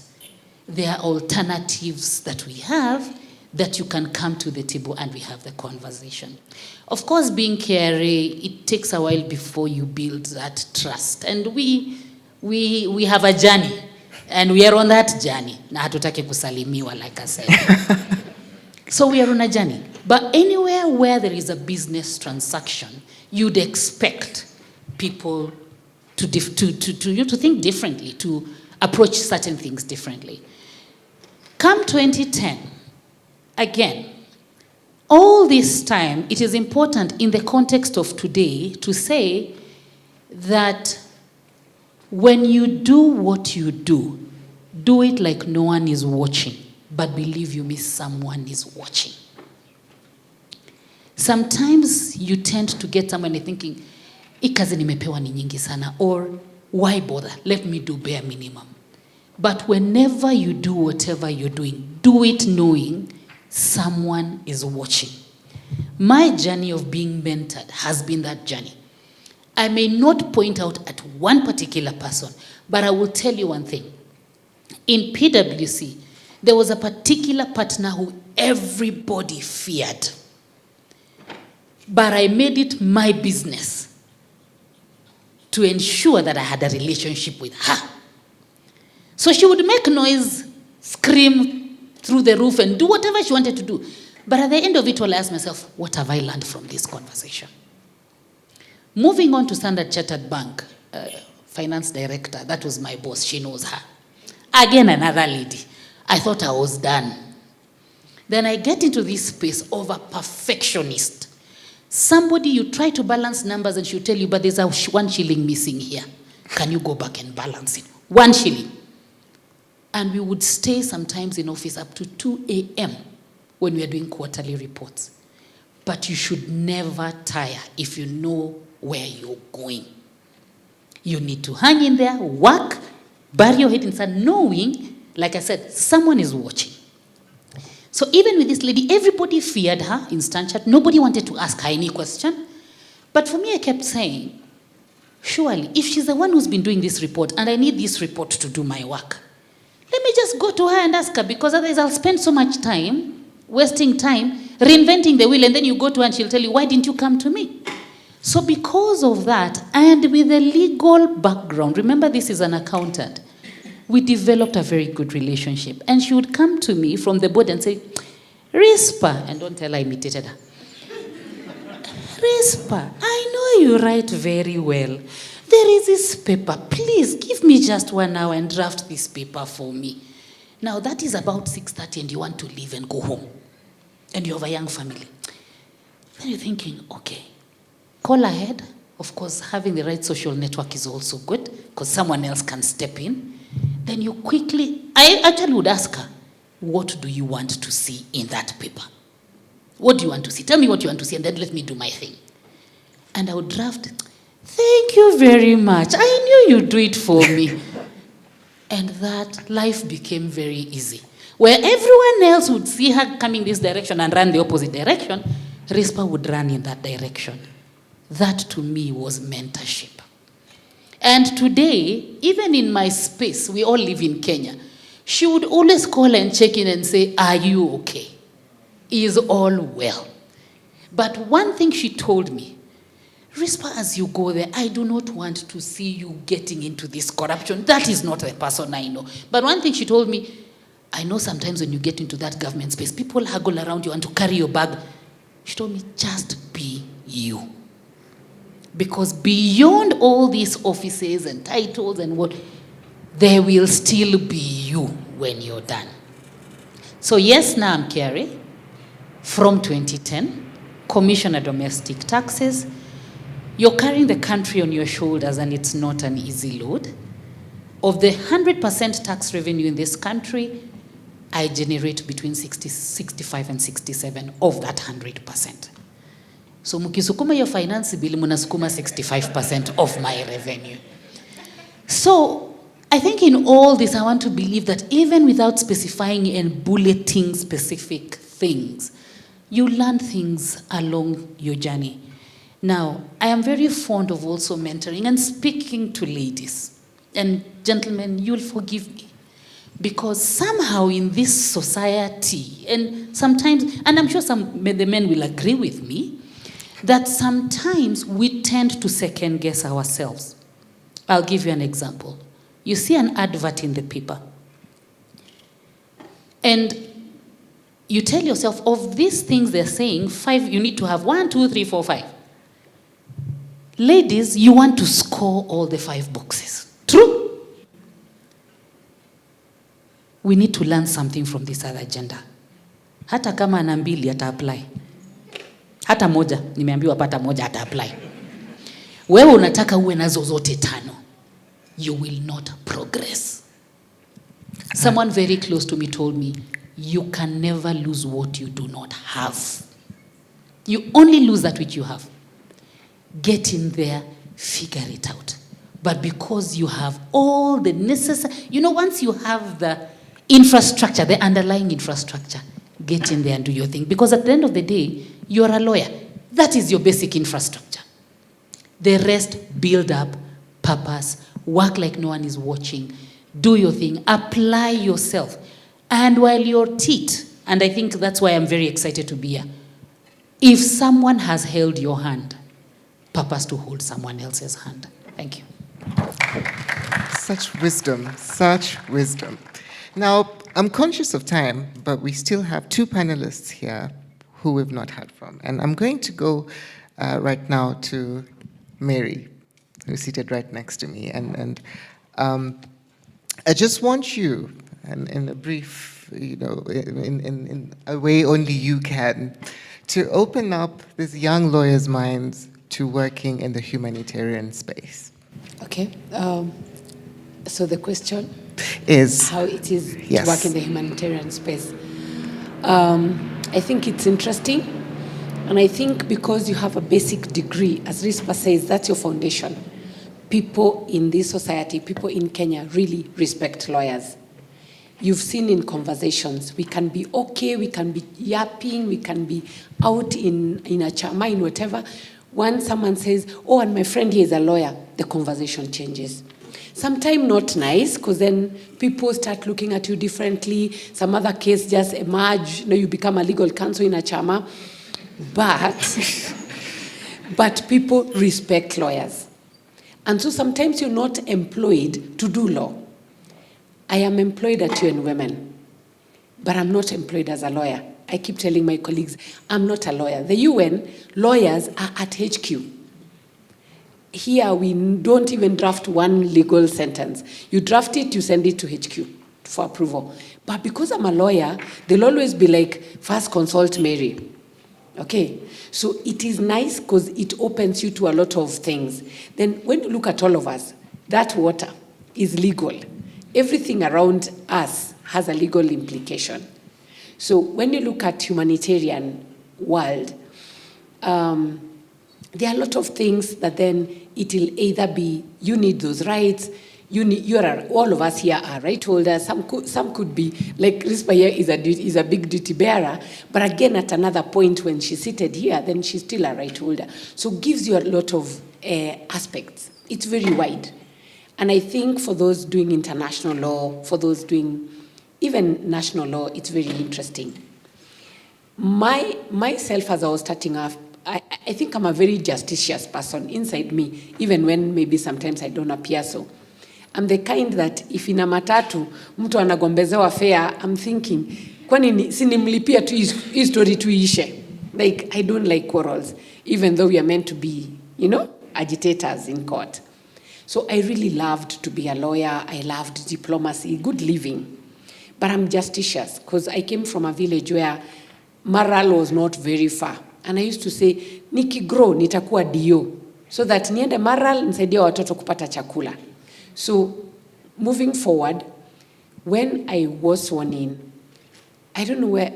There are alternatives that we have that you can come to the table and we have the conversation. Of course, being KRA, it takes a while before you build that trust. And we have a journey, and we are on that journey. Na hatutaki kusalimiwa, like I said. So we are on a journey. But anywhere where there is a business transaction, you'd expect people to think differently, to approach certain things differently. Come 2010, again, all this time, it is important in the context of today to say that when you do what you do it like no one is watching, but believe you me, someone is watching. Sometimes you tend to get someone thinking, ikazi nimepewa ni nyingi sana, or why bother? Let me do bare minimum. But whenever you do whatever you're doing, do it knowing someone is watching. My journey of being mentored has been that journey. I may not point out at one particular person, but I will tell you one thing. In PwC, there was a particular partner who everybody feared. But I made it my business to ensure that I had a relationship with her. So she would make noise, scream through the roof, and do whatever she wanted to do. But at the end of it all, I asked myself, what have I learned from this conversation? Moving on to Standard Chartered Bank, finance director, that was my boss, she knows her. Again, another lady. I thought I was done. Then I get into this space of a perfectionist. Somebody, you try to balance numbers and she'll tell you, but there's a 1 shilling missing here. Can you go back and balance it? 1 shilling. And we would stay sometimes in office up to 2 a.m. when we are doing quarterly reports. But you should never tire if you know where you're going. You need to hang in there, work, bury your head inside, knowing, like I said, someone is watching. So even with this lady, everybody feared her in Stanchart. Nobody wanted to ask her any question. But for me, I kept saying, surely, if she's the one who's been doing this report, and I need this report to do my work, let me just go to her and ask her, because otherwise I'll spend so much time, wasting time, reinventing the wheel, and then you go to her and she'll tell you, why didn't you come to me? So because of that, and with a legal background, remember this is an accountant, we developed a very good relationship. And she would come to me from the board and say, Rispa, and don't tell her I imitated her. Rispa, I know you write very well. There is this paper. Please give me just 1 hour and draft this paper for me. Now that is about 6:30 and you want to leave and go home. And you have a young family. Then you're thinking, okay, call ahead. Of course, having the right social network is also good because someone else can step in. Then you quickly, I actually would ask her, what do you want to see in that paper? What do you want to see? Tell me what you want to see and then let me do my thing. And I would draft, thank you very much. I knew you'd do it for me. And that life became very easy. Where everyone else would see her coming this direction and run the opposite direction, Rispa would run in that direction. That to me was mentorship. And today, even in my space, we all live in Kenya, she would always call and check in and say, are you okay? Is all well? But one thing she told me, Rispa, as you go there, I do not want to see you getting into this corruption. That is not the person I know. But one thing she told me, I know sometimes when you get into that government space, people haggle around you and to carry your bag. She told me, just be you. Because beyond all these offices and titles and what, there will still be you when you're done. So yes, now I'm KRA from 2010, Commissioner Domestic Taxes. You're carrying the country on your shoulders, and it's not an easy load. Of the 100% tax revenue in this country, I generate between 65 and 67 of that 100%. So mukisukuma your finance bill, munasukuma 65% of my revenue. So I think in all this, I want to believe that even without specifying and bulleting specific things, you learn things along your journey. Now, I am very fond of also mentoring and speaking to ladies. And gentlemen, you'll forgive me. Because somehow in this society, and sometimes, and I'm sure the men will agree with me, that sometimes we tend to second guess ourselves. I'll give you an example. You see an advert in the paper, and you tell yourself, of these things they're saying, 5, you need to have 1, 2, 3, 4, 5. Ladies, you want to score all the 5 boxes. True? We need to learn something from this other gender. Hata kama ana mbili ata apply. Hata moja, nimeambiwa pata moja ata apply. Wewe unataka uwe nazo zote 5. You will not progress. Someone very close to me told me, you can never lose what you do not have. You only lose that which you have. Get in there, figure it out. But because you have all the necessary, once you have the infrastructure, the underlying infrastructure, get in there and do your thing. Because at the end of the day, you're a lawyer. That is your basic infrastructure. The rest, build up, purpose, work like no one is watching, do your thing, apply yourself. And while you're at it, and I think that's why I'm very excited to be here, if someone has held your hand, purpose to hold someone else's hand. Thank you. Such wisdom, such wisdom. Now, I'm conscious of time, but we still have 2 panelists here who we've not heard from. And I'm going to go right now to Mary, who's seated right next to me. And I just want you, and in a brief, in a way only you can, to open up this young lawyer's minds to working in the humanitarian space. Okay. So the question is how it is yes. to work in the humanitarian space. I think it's interesting. And I think because you have a basic degree, as Rispa says, that's your foundation. People in this society, people in Kenya really respect lawyers. You've seen in conversations, we can be okay, we can be yapping, we can be out in a chama, in whatever. When someone says, oh, and my friend here is a lawyer, the conversation changes. Sometimes not nice, because then people start looking at you differently. Some other case just emerge, you become a legal counsel in a chama. But people respect lawyers. And so sometimes you're not employed to do law. I am employed at UN Women, but I'm not employed as a lawyer. I keep telling my colleagues, I'm not a lawyer. The UN, lawyers are at HQ. Here, we don't even draft one legal sentence. You draft it, you send it to HQ for approval. But because I'm a lawyer, they'll always be like, first consult Mary. Okay, so it is nice because it opens you to a lot of things. Then when you look at all of us, that water is legal. Everything around us has a legal implication. So when you look at humanitarian world, there are a lot of things that then it will either be, you need those rights, all of us here are right holders, some could be, like Rispa here is a big duty bearer, but again at another point when she's seated here, then she's still a right holder. So it gives you a lot of aspects. It's very wide. And I think for those doing international law, for those doing even national law, it's very interesting. Myself, as I was starting off, I think I'm a very justicious person inside me, even when maybe sometimes I don't appear so. I'm the kind that if ina matatu, mtu anagombezewa fare, I'm thinking, kwani sinimlipia tu hii story tuishe. Like, I don't like quarrels, even though we are meant to be, agitators in court. So I really loved to be a lawyer. I loved diplomacy, good living. But I'm justicious because I came from a village where Maralal was not very far. And I used to say, nikigrow nitakuwa dio. so that niende Maralal nisaidie watoto kupata chakula. So moving forward, when I was sworn in, I don't know where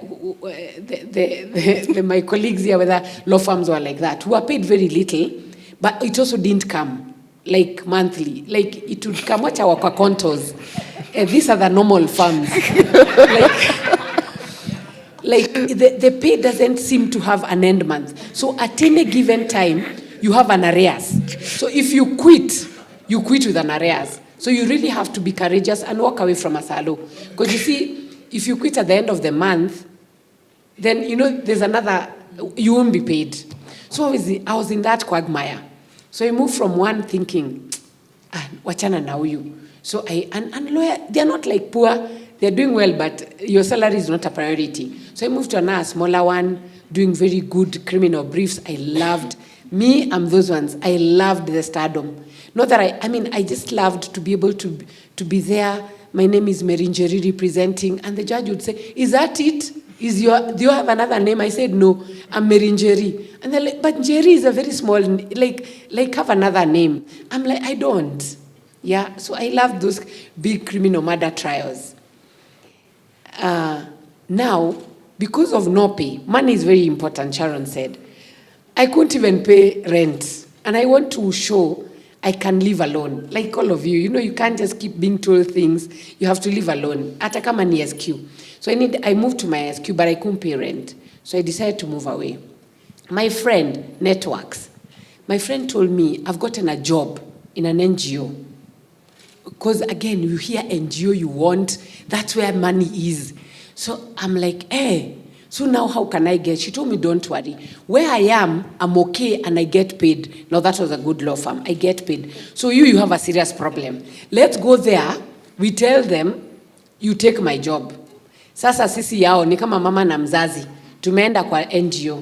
my colleagues here, whether law firms were like that, who are paid very little, but it also didn't come like monthly. Like it would come watch our contours. These are the normal firms. like the pay doesn't seem to have an end month. So at any given time, you have an arrears. So if you quit with an arrears. So you really have to be courageous and walk away from Asalo. Because you see, if you quit at the end of the month, then, you know, there's another, you won't be paid. So I was in that quagmire. So I moved from one thinking, wachana na huyu. So and lawyer, they're not like poor, they're doing well, but your salary is not a priority. So I moved to another smaller one, doing very good criminal briefs. I loved, I'm those ones. I loved the stardom. Not that I just loved to be able to be there. My name is Mary Njeri representing, and the judge would say, is that it? Do you have another name? I said, no, I'm Mary Njeri. And they're like, but Njeri is a very small, like have another name. I'm like, I don't. Yeah, so I love those big criminal murder trials. Now, because of no pay, money is very important, Sharon said. I couldn't even pay rent. And I want to show I can live alone. Like all of you, you know, you can't just keep being told things. You have to live alone. Hata kama ni SQ. So I moved to my SQ, but I couldn't pay rent. So I decided to move away. My friend, Networks. My friend told me, I've gotten a job in an NGO. Because again, you hear NGO you want, that's where money is. So I'm like, so now how can I get? She told me, don't worry. Where I am, I'm okay and I get paid. Now that was a good law firm. I get paid. So you have a serious problem. Let's go there. We tell them, you take my job. Sasa sisi yao, ni kama mama na mzazi. Tumeenda kwa NGO.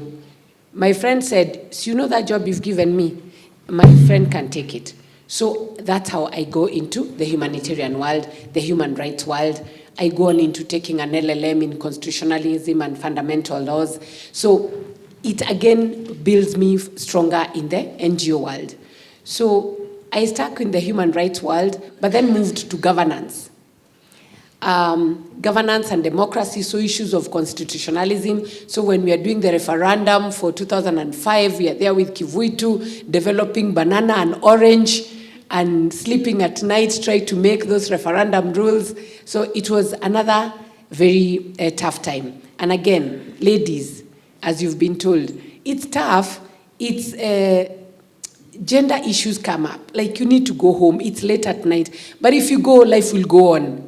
My friend said, so you know that job you've given me? My friend can take it. So that's how I go into the humanitarian world, the human rights world. I go on into taking an LLM in constitutionalism and fundamental laws. So it again builds me stronger in the NGO world. So I stuck in the human rights world, but then moved to governance. Governance and democracy, so issues of constitutionalism. So when we are doing the referendum for 2005, we are there with Kivuitu, developing banana and orange, and sleeping at night, try to make those referendum rules. So it was another very tough time. And again, ladies, as you've been told, it's tough. It's gender issues come up. Like you need to go home. It's late at night. But if you go, life will go on.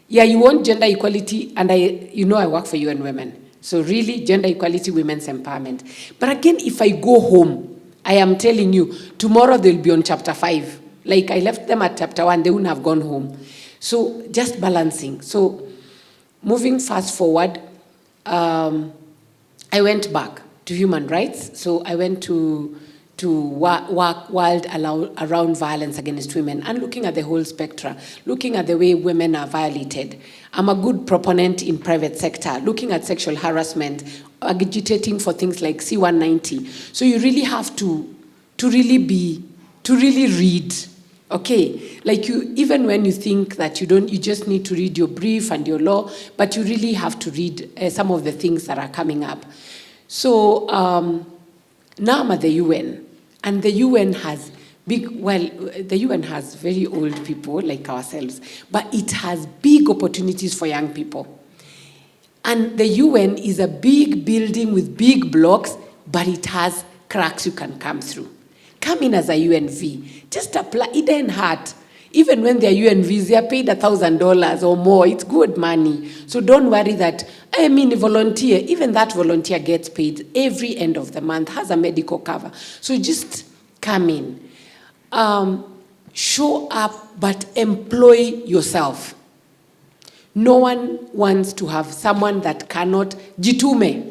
Yeah, you want gender equality, and I work for UN Women. So really, gender equality, women's empowerment. But again, if I go home, I am telling you, tomorrow they'll be on chapter 5. Like I left them at chapter 1, they wouldn't have gone home. So just balancing. So moving fast forward, I went back to human rights. So I went to work world around violence against women and looking at the whole spectrum, looking at the way women are violated. I'm a good proponent in private sector, looking at sexual harassment, agitating for things like C-190. So you really have to really read. Okay, like even when you think that you just need to read your brief and your law, but you really have to read some of the things that are coming up. So now I'm at the UN, and the UN has the UN has very old people like ourselves, but it has big opportunities for young people. And the UN is a big building with big blocks, but it has cracks you can come through. Come in as a UNV. Just apply. It ain't hard. Even when they're UNVs, they're paid $1,000 or more. It's good money. So don't worry that, volunteer. Even that volunteer gets paid every end of the month, has a medical cover. So just come in. Show up, but employ yourself. No one wants to have someone that cannot jitume.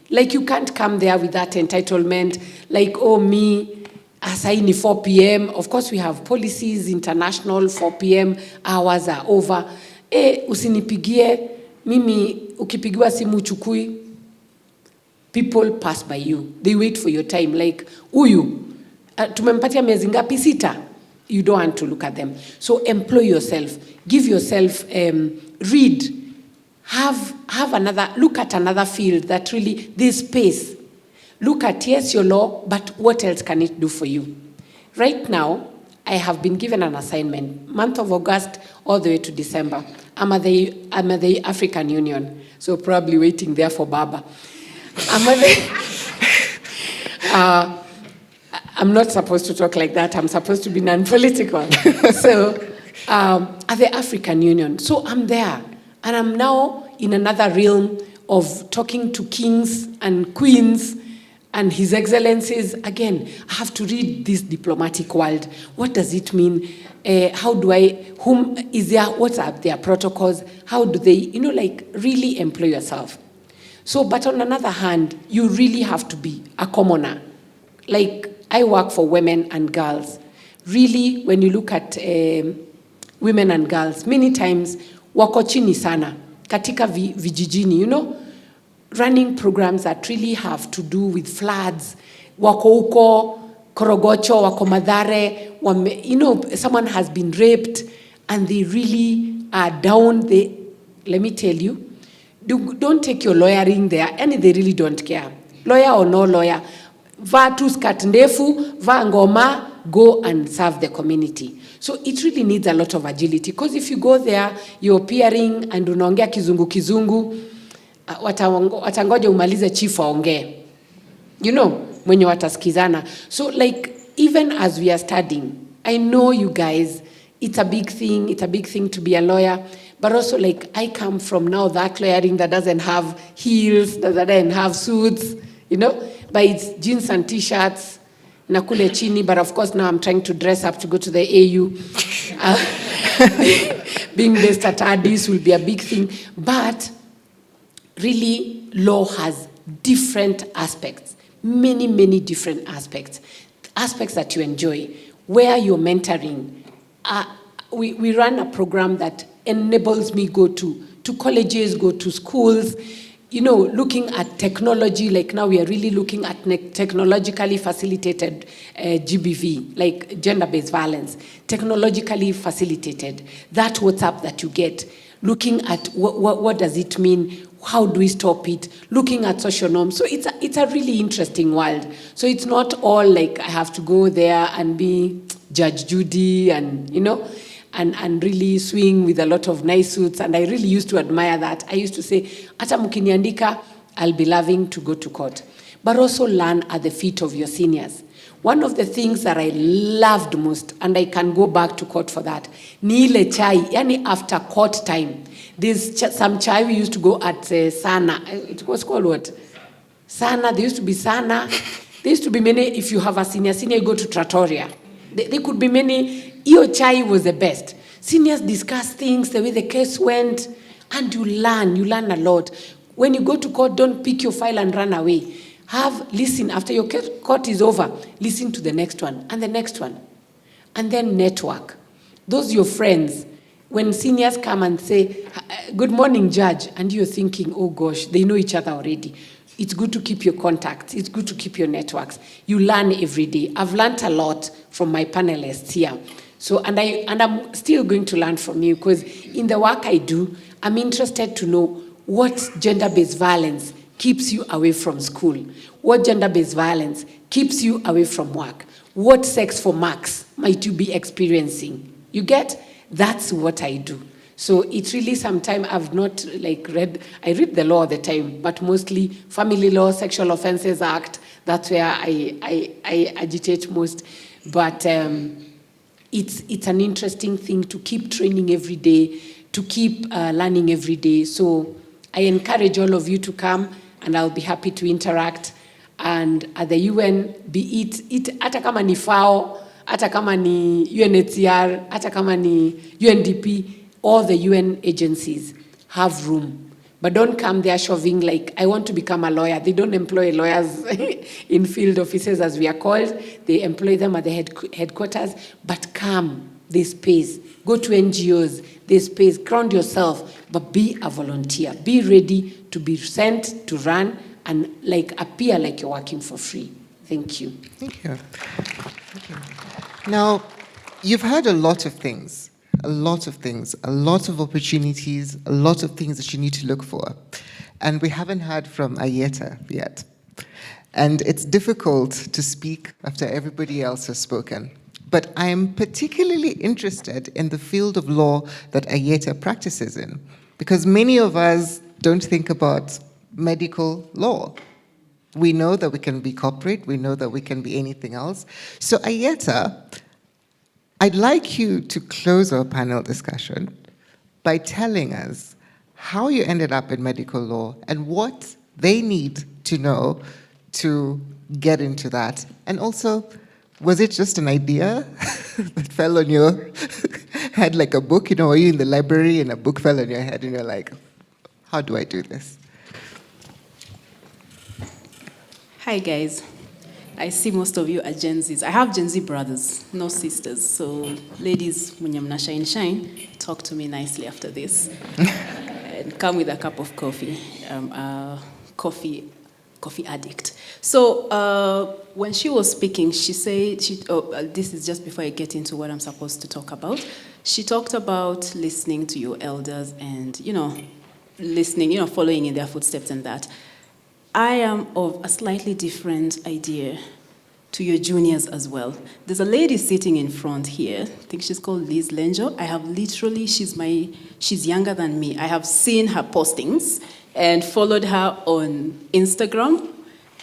Like you can't come there with that entitlement, like, asaini 4 p.m. Of course, we have policies, international, 4 p.m. hours are over. Usinipigie, mimi, ukipigiwa simu chukui. People pass by you. They wait for your time. Like, uyu, tumempatia miezi ngapi? 6. You don't want to look at them. So employ yourself. Give yourself, read. Have another, look at another field that really, this space. Look at, yes, your law, but what else can it do for you? Right now, I have been given an assignment, month of August all the way to December. I'm at the African Union, so probably waiting there for Baba. I'm not supposed to talk like that. I'm supposed to be non-political. So at the African Union. So I'm there. And I'm now in another realm of talking to kings and queens and His Excellencies. Again, I have to read this diplomatic world. What does it mean? What are their protocols? How do they, really employ yourself. So, but on another hand, you really have to be a commoner. Like, I work for women and girls. Really, when you look at women and girls, many times, wako chini sana, katika vijijini, running programs that really have to do with floods. Wako uko, Korogocho, wako Mathare, someone has been raped, and they really are down. Let me tell you, don't take your lawyering there, and they really don't care. Lawyer or no lawyer, va tu skat ndefu, va ngoma, go and serve the community. So it really needs a lot of agility, because if you go there, you're appearing and unaongea kizungu, watangoja umalize chief waongee. Mwenye wataskizana. So even as we are studying, I know you guys, it's a big thing to be a lawyer, but also I come from now that lawyering that doesn't have heels, that doesn't have suits, but it's jeans and t-shirts, nakule chini, but of course now I'm trying to dress up to go to the AU. Being based at Addis will be a big thing, but really law has different aspects, many different aspects that you enjoy, where you're mentoring. We run a program that enables me go to colleges, go to schools, looking at technology. Like now we are really looking at technologically facilitated GBV, like gender-based violence, technologically facilitated. That WhatsApp that you get, looking at what does it mean, how do we stop it, looking at social norms. So it's a really interesting world. So it's not all like I have to go there and be Judge Judy and, and really swing with a lot of nice suits. And I really used to admire that. I used to say, ata mukiniandika, I'll be loving to go to court. But also learn at the feet of your seniors. One of the things that I loved most, and I can go back to court for that, ni ile chai, yani after court time. There's some chai we used to go at Sana. It was called what? Sana. There used to be Sana. There used to be many. If you have a senior, you go to Trattoria. There could be many. Iyo chai was the best. Seniors discuss things, the way the case went, and you learn a lot. When you go to court, don't pick your file and run away. Listen, after your court is over, listen to the next one, and the next one. And then network. Those your friends. When seniors come and say, good morning, Judge, and you're thinking, oh gosh, they know each other already. It's good to keep your contacts. It's good to keep your networks. You learn every day. I've learned a lot from my panelists here. So, and I'm still going to learn from you, because in the work I do, I'm interested to know what gender-based violence keeps you away from school, what gender-based violence keeps you away from work, what sex for marks might you be experiencing. You get? That's what I do. So it's really sometimes I've not I read the law all the time, but mostly family law, Sexual Offences Act, that's where I agitate most. But it's an interesting thing to keep training every day, to keep learning every day. So I encourage all of you to come, and I'll be happy to interact. And at the UN, be it hata kama ni FAO, hata kama ni UNHCR, hata kama ni UNDP, all the UN agencies have room. But don't come there shoving like, I want to become a lawyer. They don't employ lawyers in field offices, as we are called. They employ them at the headquarters. But come, there's space. Go to NGOs, there's space. Ground yourself, but be a volunteer. Be ready to be sent to run and appear like you're working for free. Thank you. Thank you. Now, you've heard a lot of things, a lot of things, a lot of opportunities, a lot of things that you need to look for. And we haven't heard from Ayeta yet. And it's difficult to speak after everybody else has spoken. But I am particularly interested in the field of law that Ayeta practices in, because many of us don't think about medical law. We know that we can be corporate, we know that we can be anything else. So Ayeta, I'd like you to close our panel discussion by telling us how you ended up in medical law and what they need to know to get into that. And also, was it just an idea that fell on your head like a book? You know, were you in the library and a book fell on your head and you're like, how do I do this? Hi, guys. I see most of you are Gen Zs. I have Gen Z brothers, no sisters. So, ladies, when you're shine, talk to me nicely after this. And come with a cup of coffee. Coffee addict. So, when she was speaking, she said, this is just before I get into what I'm supposed to talk about. She talked about listening to your elders and, listening, following in their footsteps and that. I am of a slightly different idea to your juniors as well. There's a lady sitting in front here. I think she's called Liz Lenjo. I have literally, she's younger than me. I have seen her postings and followed her on Instagram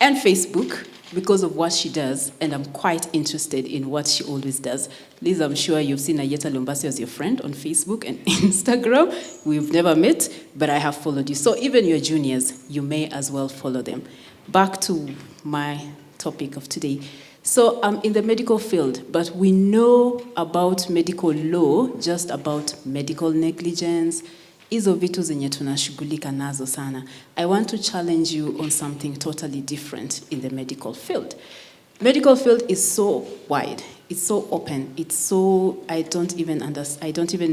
and Facebook because of what she does, and I'm quite interested in what she always does. Liz, I'm sure you've seen Ayeta Lumbasi as your friend on Facebook and Instagram. We've never met, but I have followed you. So even your juniors, you may as well follow them. Back to my topic of today. So I'm in the medical field, but we know about medical law, just about medical negligence, hizo vitu zenye tunashughulika nazo sana. I want to challenge you on something totally different in the medical field. Medical field is so wide, it's so open, it's so, I don't even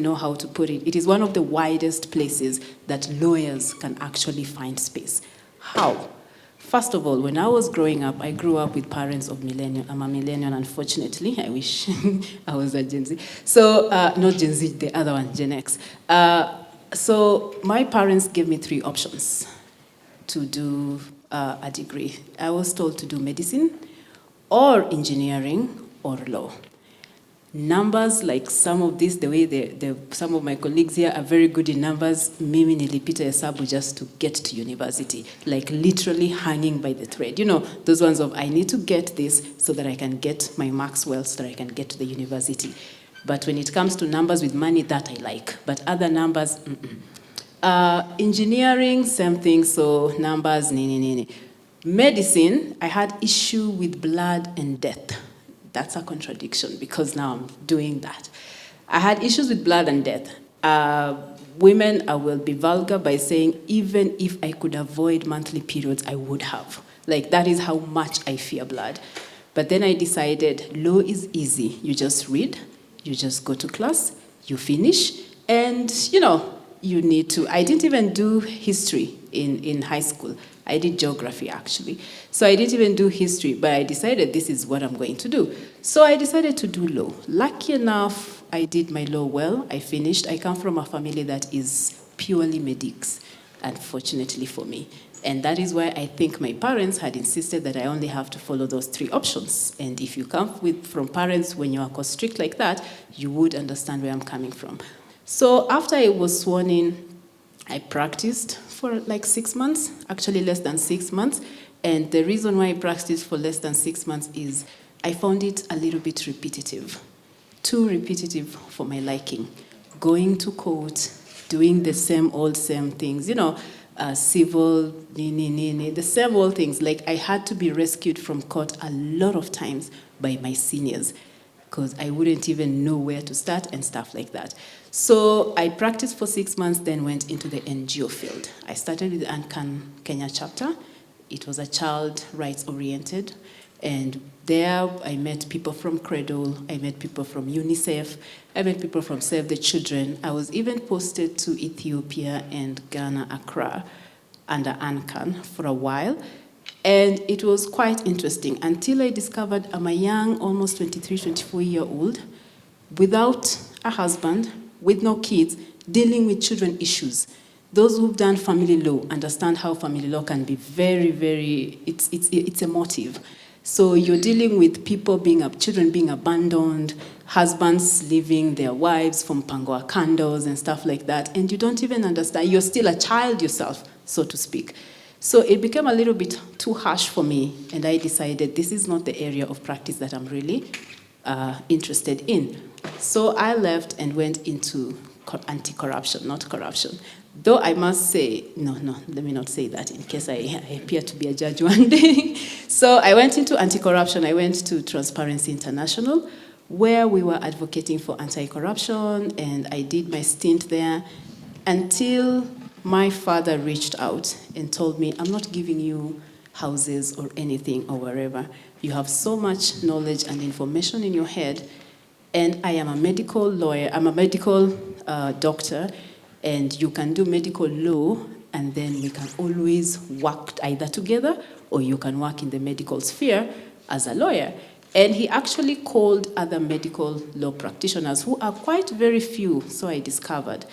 know how to put it. It is one of the widest places that lawyers can actually find space. How? First of all, when I was growing up, I grew up with parents of millennials. I'm a millennial, unfortunately. I wish I was a Gen Z. So, not Gen Z, the other one, Gen X. So my parents gave me 3 options to do a degree. I was told to do medicine or engineering or law. Numbers, like some of this, the way some of my colleagues here are very good in numbers, mimi nilipita hesabu just to get to university, like literally hanging by the thread. You know, those ones of I need to get this so that I can get my marks well, so that I can get to the university. But when it comes to numbers with money, that I like. But other numbers, engineering, same thing, so numbers, nini. Medicine, I had issue with blood and death. That's a contradiction because now I'm doing that. I had issues with blood and death. Women, I will be vulgar by saying even if I could avoid monthly periods, I would have. Like that is how much I fear blood. But then I decided law is easy. You just read. You just go to class, you finish, and you need to. I didn't even do history in high school. I did geography, actually. So I didn't even do history, but I decided this is what I'm going to do. So I decided to do law. Lucky enough, I did my law well. I finished. I come from a family that is purely medics, unfortunately for me. And that is why I think my parents had insisted that I only have to follow those 3 options. And if you come from parents when you are strict like that, you would understand where I'm coming from. So after I was sworn in, I practiced for like 6 months, actually less than 6 months. And the reason why I practiced for less than 6 months is I found it a little bit repetitive, too repetitive for my liking. Going to court, doing the same things, civil, the same old things. Like I had to be rescued from court a lot of times by my seniors because I wouldn't even know where to start and stuff like that. So I practiced for 6 months, then went into the NGO field. I started with the ANCAN Kenya chapter. It was a child rights oriented. And there I met people from Cradle, I met people from UNICEF, I met people from Save the Children. I was even posted to Ethiopia and Ghana, Accra, under ANCAN for a while. And it was quite interesting until I discovered I'm a young, almost 23, 24-year-old, without a husband, with no kids, dealing with children issues. Those who've done family law understand how family law can be very, very, it's emotive. So you're dealing with people children being abandoned, husbands leaving their wives from pangoa candles and stuff like that, and you don't even understand. You're still a child yourself, so to speak. So it became a little bit too harsh for me, and I decided this is not the area of practice that I'm really interested in. So I left and went into anti-corruption, not corruption. Though I must say, no, let me not say that in case I appear to be a judge one day. So I went into anti-corruption. I went to Transparency International, where we were advocating for anti-corruption, and I did my stint there until my father reached out and told me, I'm not giving you houses or anything or wherever. You have so much knowledge and information in your head, and I am a medical lawyer. I'm a medical doctor, and you can do medical law, and then we can always work either together or you can work in the medical sphere as a lawyer. And he actually called other medical law practitioners, who are quite very few, so I discovered,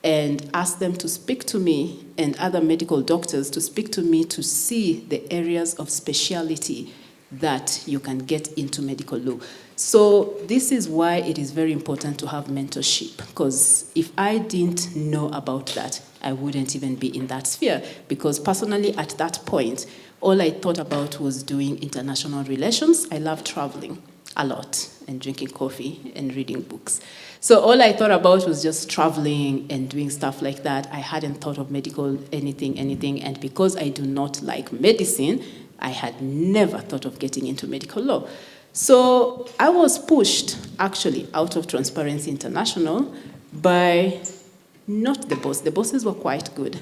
and asked them to speak to me, and other medical doctors to speak to me to see the areas of speciality that you can get into medical law. So this is why it is very important to have mentorship, because if I didn't know about that, I wouldn't even be in that sphere, because personally at that point, all I thought about was doing international relations. I love traveling a lot and drinking coffee and reading books. So all I thought about was just traveling and doing stuff like that. I hadn't thought of medical anything, and because I do not like medicine, I had never thought of getting into medical law. So I was pushed, actually, out of Transparency International by not the boss. The bosses were quite good.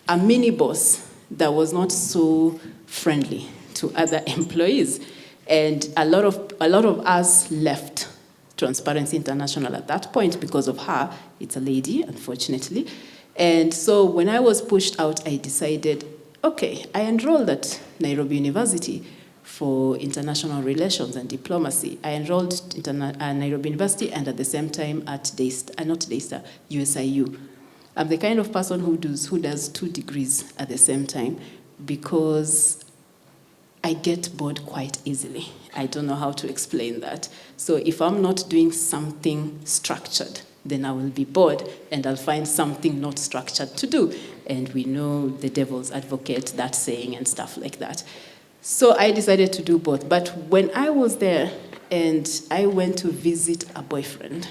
A mini boss that was not so friendly to other employees. And a lot of us left Transparency International at that point because of her. It's a lady, unfortunately. And so when I was pushed out, I decided, okay, I enrolled at Nairobi University for international relations and diplomacy. I enrolled at Nairobi University and at the same time at USIU. I'm the kind of person who does 2 degrees at the same time because I get bored quite easily. I don't know how to explain that. So if I'm not doing something structured, then I will be bored and I'll find something not structured to do. And we know the devil's advocate, that saying and stuff like that. So I decided to do both. But when I was there and I went to visit a boyfriend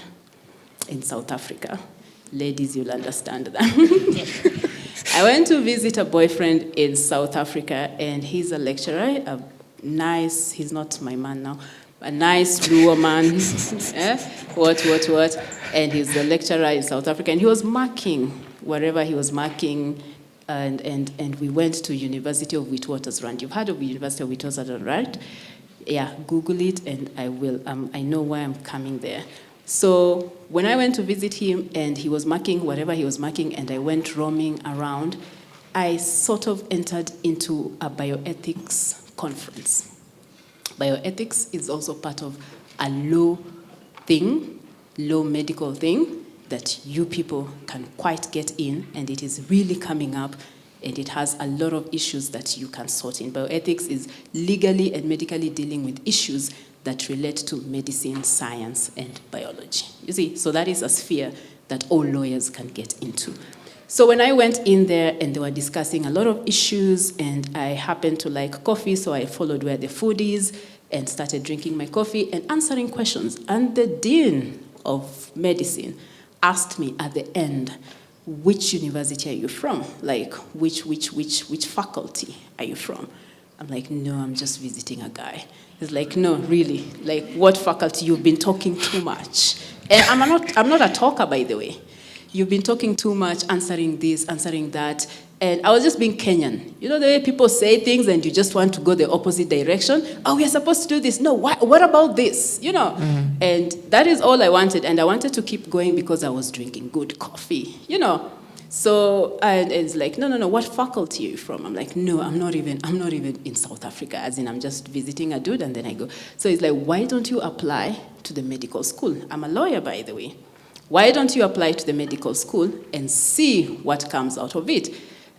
in South Africa, ladies, you'll understand that. I went to visit a boyfriend in South Africa, and he's a lecturer, he's not my man now, a nice Luo man, and he's a lecturer in South Africa, and he was marking wherever he was marking, and we went to University of Witwatersrand. You've heard of University of Witwatersrand, right? Yeah, Google it, and I will. I know why I'm coming there. So when I went to visit him, and he was marking whatever he was marking, and I went roaming around, I sort of entered into a bioethics conference. Bioethics is also part of a law medical thing, that you people can quite get in, and it is really coming up, and it has a lot of issues that you can sort in. Bioethics is legally and medically dealing with issues that relate to medicine, science, and biology. You see, so that is a sphere that all lawyers can get into. So when I went in there and they were discussing a lot of issues, and I happened to like coffee, so I followed where the food is and started drinking my coffee and answering questions. And the dean of medicine asked me at the end, which university are you from? Like, which faculty are you from? I'm like, no, I'm just visiting a guy. He's like, no, really, like, what faculty? You've been talking too much. And I'm not a talker, by the way. You've been talking too much, answering this, answering that. And I was just being Kenyan. You know the way people say things and you just want to go the opposite direction? Oh, we are supposed to do this. No, what about this? You know? Mm-hmm. And that is all I wanted. And I wanted to keep going because I was drinking good coffee, you know? So, and it's like, no, what faculty are you from? I'm like, no, I'm not even in South Africa, as in I'm just visiting a dude and then I go. So it's like, why don't you apply to the medical school? I'm a lawyer, by the way. Why don't you apply to the medical school and see what comes out of it?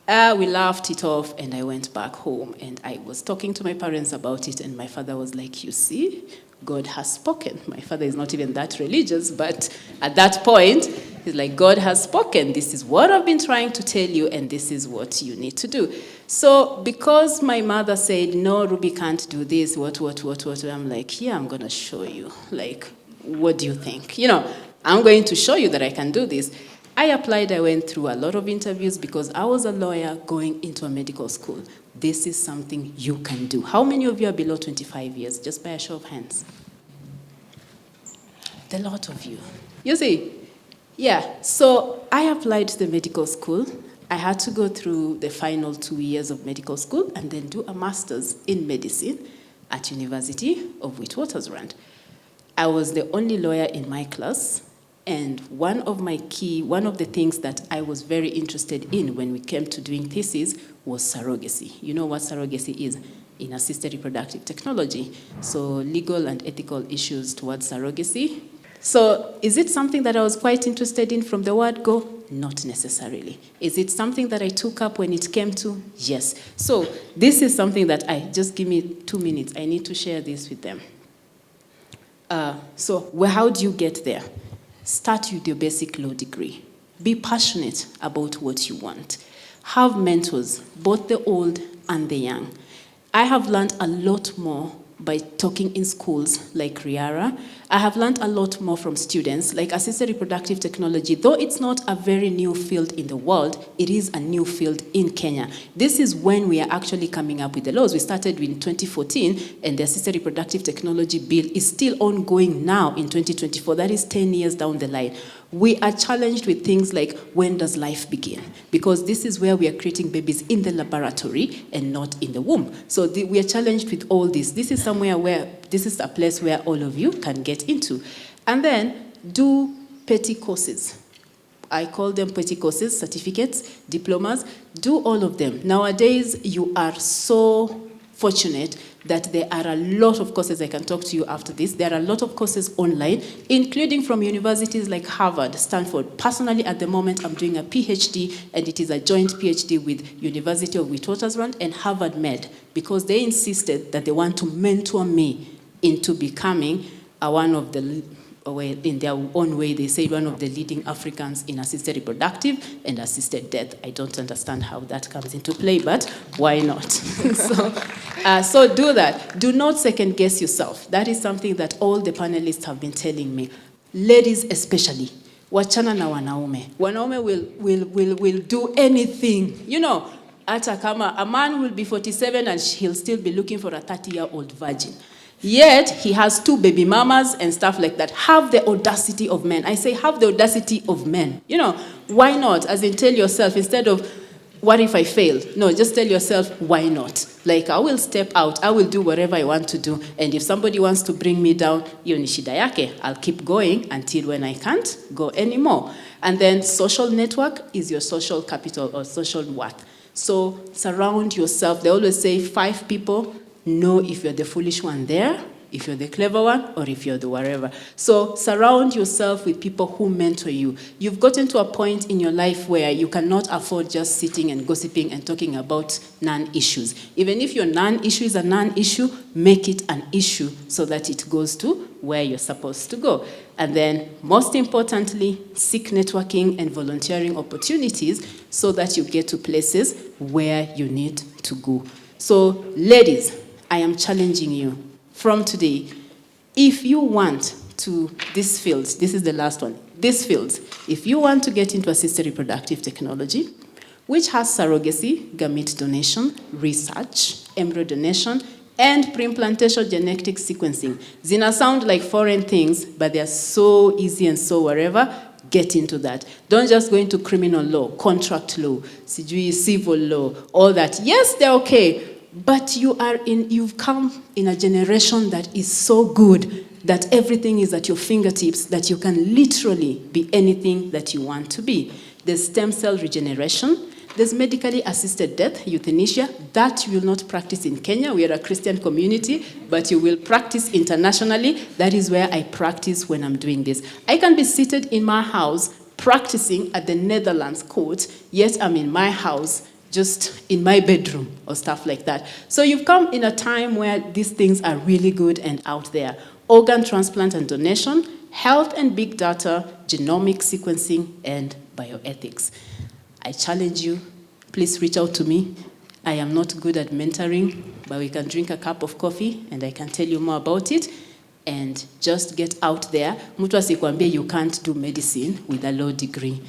We laughed it off and I went back home and I was talking to my parents about it and my father was like, you see, God has spoken. My father is not even that religious, but at that point, he's like, God has spoken. This is what I've been trying to tell you, and this is what you need to do. So because my mother said, no, Ruby can't do this, what, I'm like, yeah, I'm going to show you. Like, what do you think? I'm going to show you that I can do this. I applied, I went through a lot of interviews because I was a lawyer going into a medical school. This is something you can do. How many of you are below 25 years? Just by a show of hands. A lot of you. You see? Yeah. So I applied to the medical school. I had to go through the final 2 years of medical school and then do a master's in medicine at University of Witwatersrand. I was the only lawyer in my class. And one of the things that I was very interested in when we came to doing thesis was surrogacy. You know what surrogacy is in assisted reproductive technology. So legal and ethical issues towards surrogacy. So is it something that I was quite interested in from the word go? Not necessarily. Is it something that I took up when it came to? Yes. So this is something that just give me 2 minutes. I need to share this with them. How do you get there? Start with your basic law degree. Be passionate about what you want. Have mentors, both the old and the young. I have learned a lot more by talking in schools like Riara. I have learned a lot more from students, like assisted reproductive technology. Though it's not a very new field in the world, it is a new field in Kenya. This is when we are actually coming up with the laws. We started in 2014, and the assisted reproductive technology bill is still ongoing now in 2024. That is 10 years down the line. We are challenged with things like, when does life begin? Because this is where we are creating babies in the laboratory and not in the womb. So we are challenged with all this. This is a place where all of you can get into. And then do petty courses. I call them petty courses, certificates, diplomas. Do all of them. Nowadays, you are so fortunate that there are a lot of courses. I can talk to you after this. There are a lot of courses online, including from universities like Harvard, Stanford. Personally, at the moment, I'm doing a PhD, and it is a joint PhD with University of Witwatersrand and Harvard Med, because they insisted that they want to mentor me into becoming in their own way, they say one of the leading Africans in assisted reproductive and assisted death. I don't understand how that comes into play, but why not? So do that. Do not second guess yourself. That is something that all the panelists have been telling me. Ladies especially, wachana na wanaume. Wanaume will do anything. Ata kama a man will be 47 and he'll still be looking for a 30-year-old virgin. Yet, he has 2 baby mamas and stuff like that. Have the audacity of men. I say, have the audacity of men. Why not? As in, tell yourself, instead of, what if I fail? No, just tell yourself, why not? Like, I will step out. I will do whatever I want to do. And if somebody wants to bring me down, hiyo ni shida yake. I'll keep going until when I can't go anymore. And then social network is your social capital or social worth. So surround yourself. They always say 5 people. Know if you're the foolish one there, if you're the clever one, or if you're the whatever. So surround yourself with people who mentor you. You've gotten to a point in your life where you cannot afford just sitting and gossiping and talking about non-issues. Even if your non-issue is a non-issue, make it an issue so that it goes to where you're supposed to go. And then, most importantly, seek networking and volunteering opportunities so that you get to places where you need to go. So, ladies, I am challenging you from today. If you want to this field, this is the last one, this field, if you want to get into assisted reproductive technology, which has surrogacy, gamete donation, research, embryo donation, and pre-implantation genetic sequencing. Zina sound like foreign things, but they're so easy and so wherever. Get into that. Don't just go into criminal law, contract law, civil law, all that. Yes, they're okay. But you've come in a generation that is so good that everything is at your fingertips, that you can literally be anything that you want to be. There's stem cell regeneration. There's medically assisted death, euthanasia. That you will not practice in Kenya. We are a Christian community, but you will practice internationally. That is where I practice when I'm doing this. I can be seated in my house practicing at the Netherlands court, yet I'm in my house, just in my bedroom or stuff like that. So you've come in a time where these things are really good and out there. Organ transplant and donation, health and big data, genomic sequencing, and bioethics. I challenge you, please reach out to me. I am not good at mentoring, but we can drink a cup of coffee and I can tell you more about it. And just get out there. Mtu asikwambie you can't do medicine with a law degree.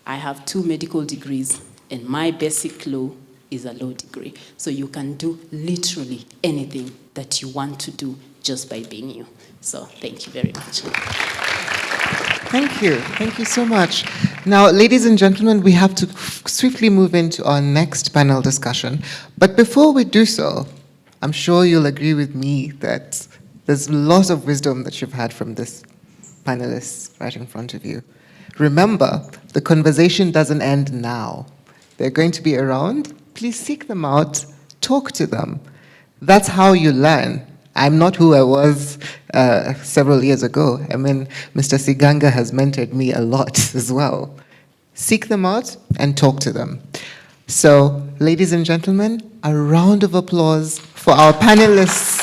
I have 2 medical degrees and my basic law is a law degree. So you can do literally anything that you want to do just by being you. So thank you very much. Thank you. Thank you so much. Now, ladies and gentlemen, we have to swiftly move into our next panel discussion. But before we do so, I'm sure you'll agree with me that there's a lot of wisdom that you've had from this panelists right in front of you. Remember, the conversation doesn't end now. They're going to be around. Please seek them out, talk to them. That's how you learn. I'm not who I was several years ago. I mean, Mr. Siganga has mentored me a lot as well. Seek them out and talk to them. So, ladies and gentlemen, a round of applause for our panelists.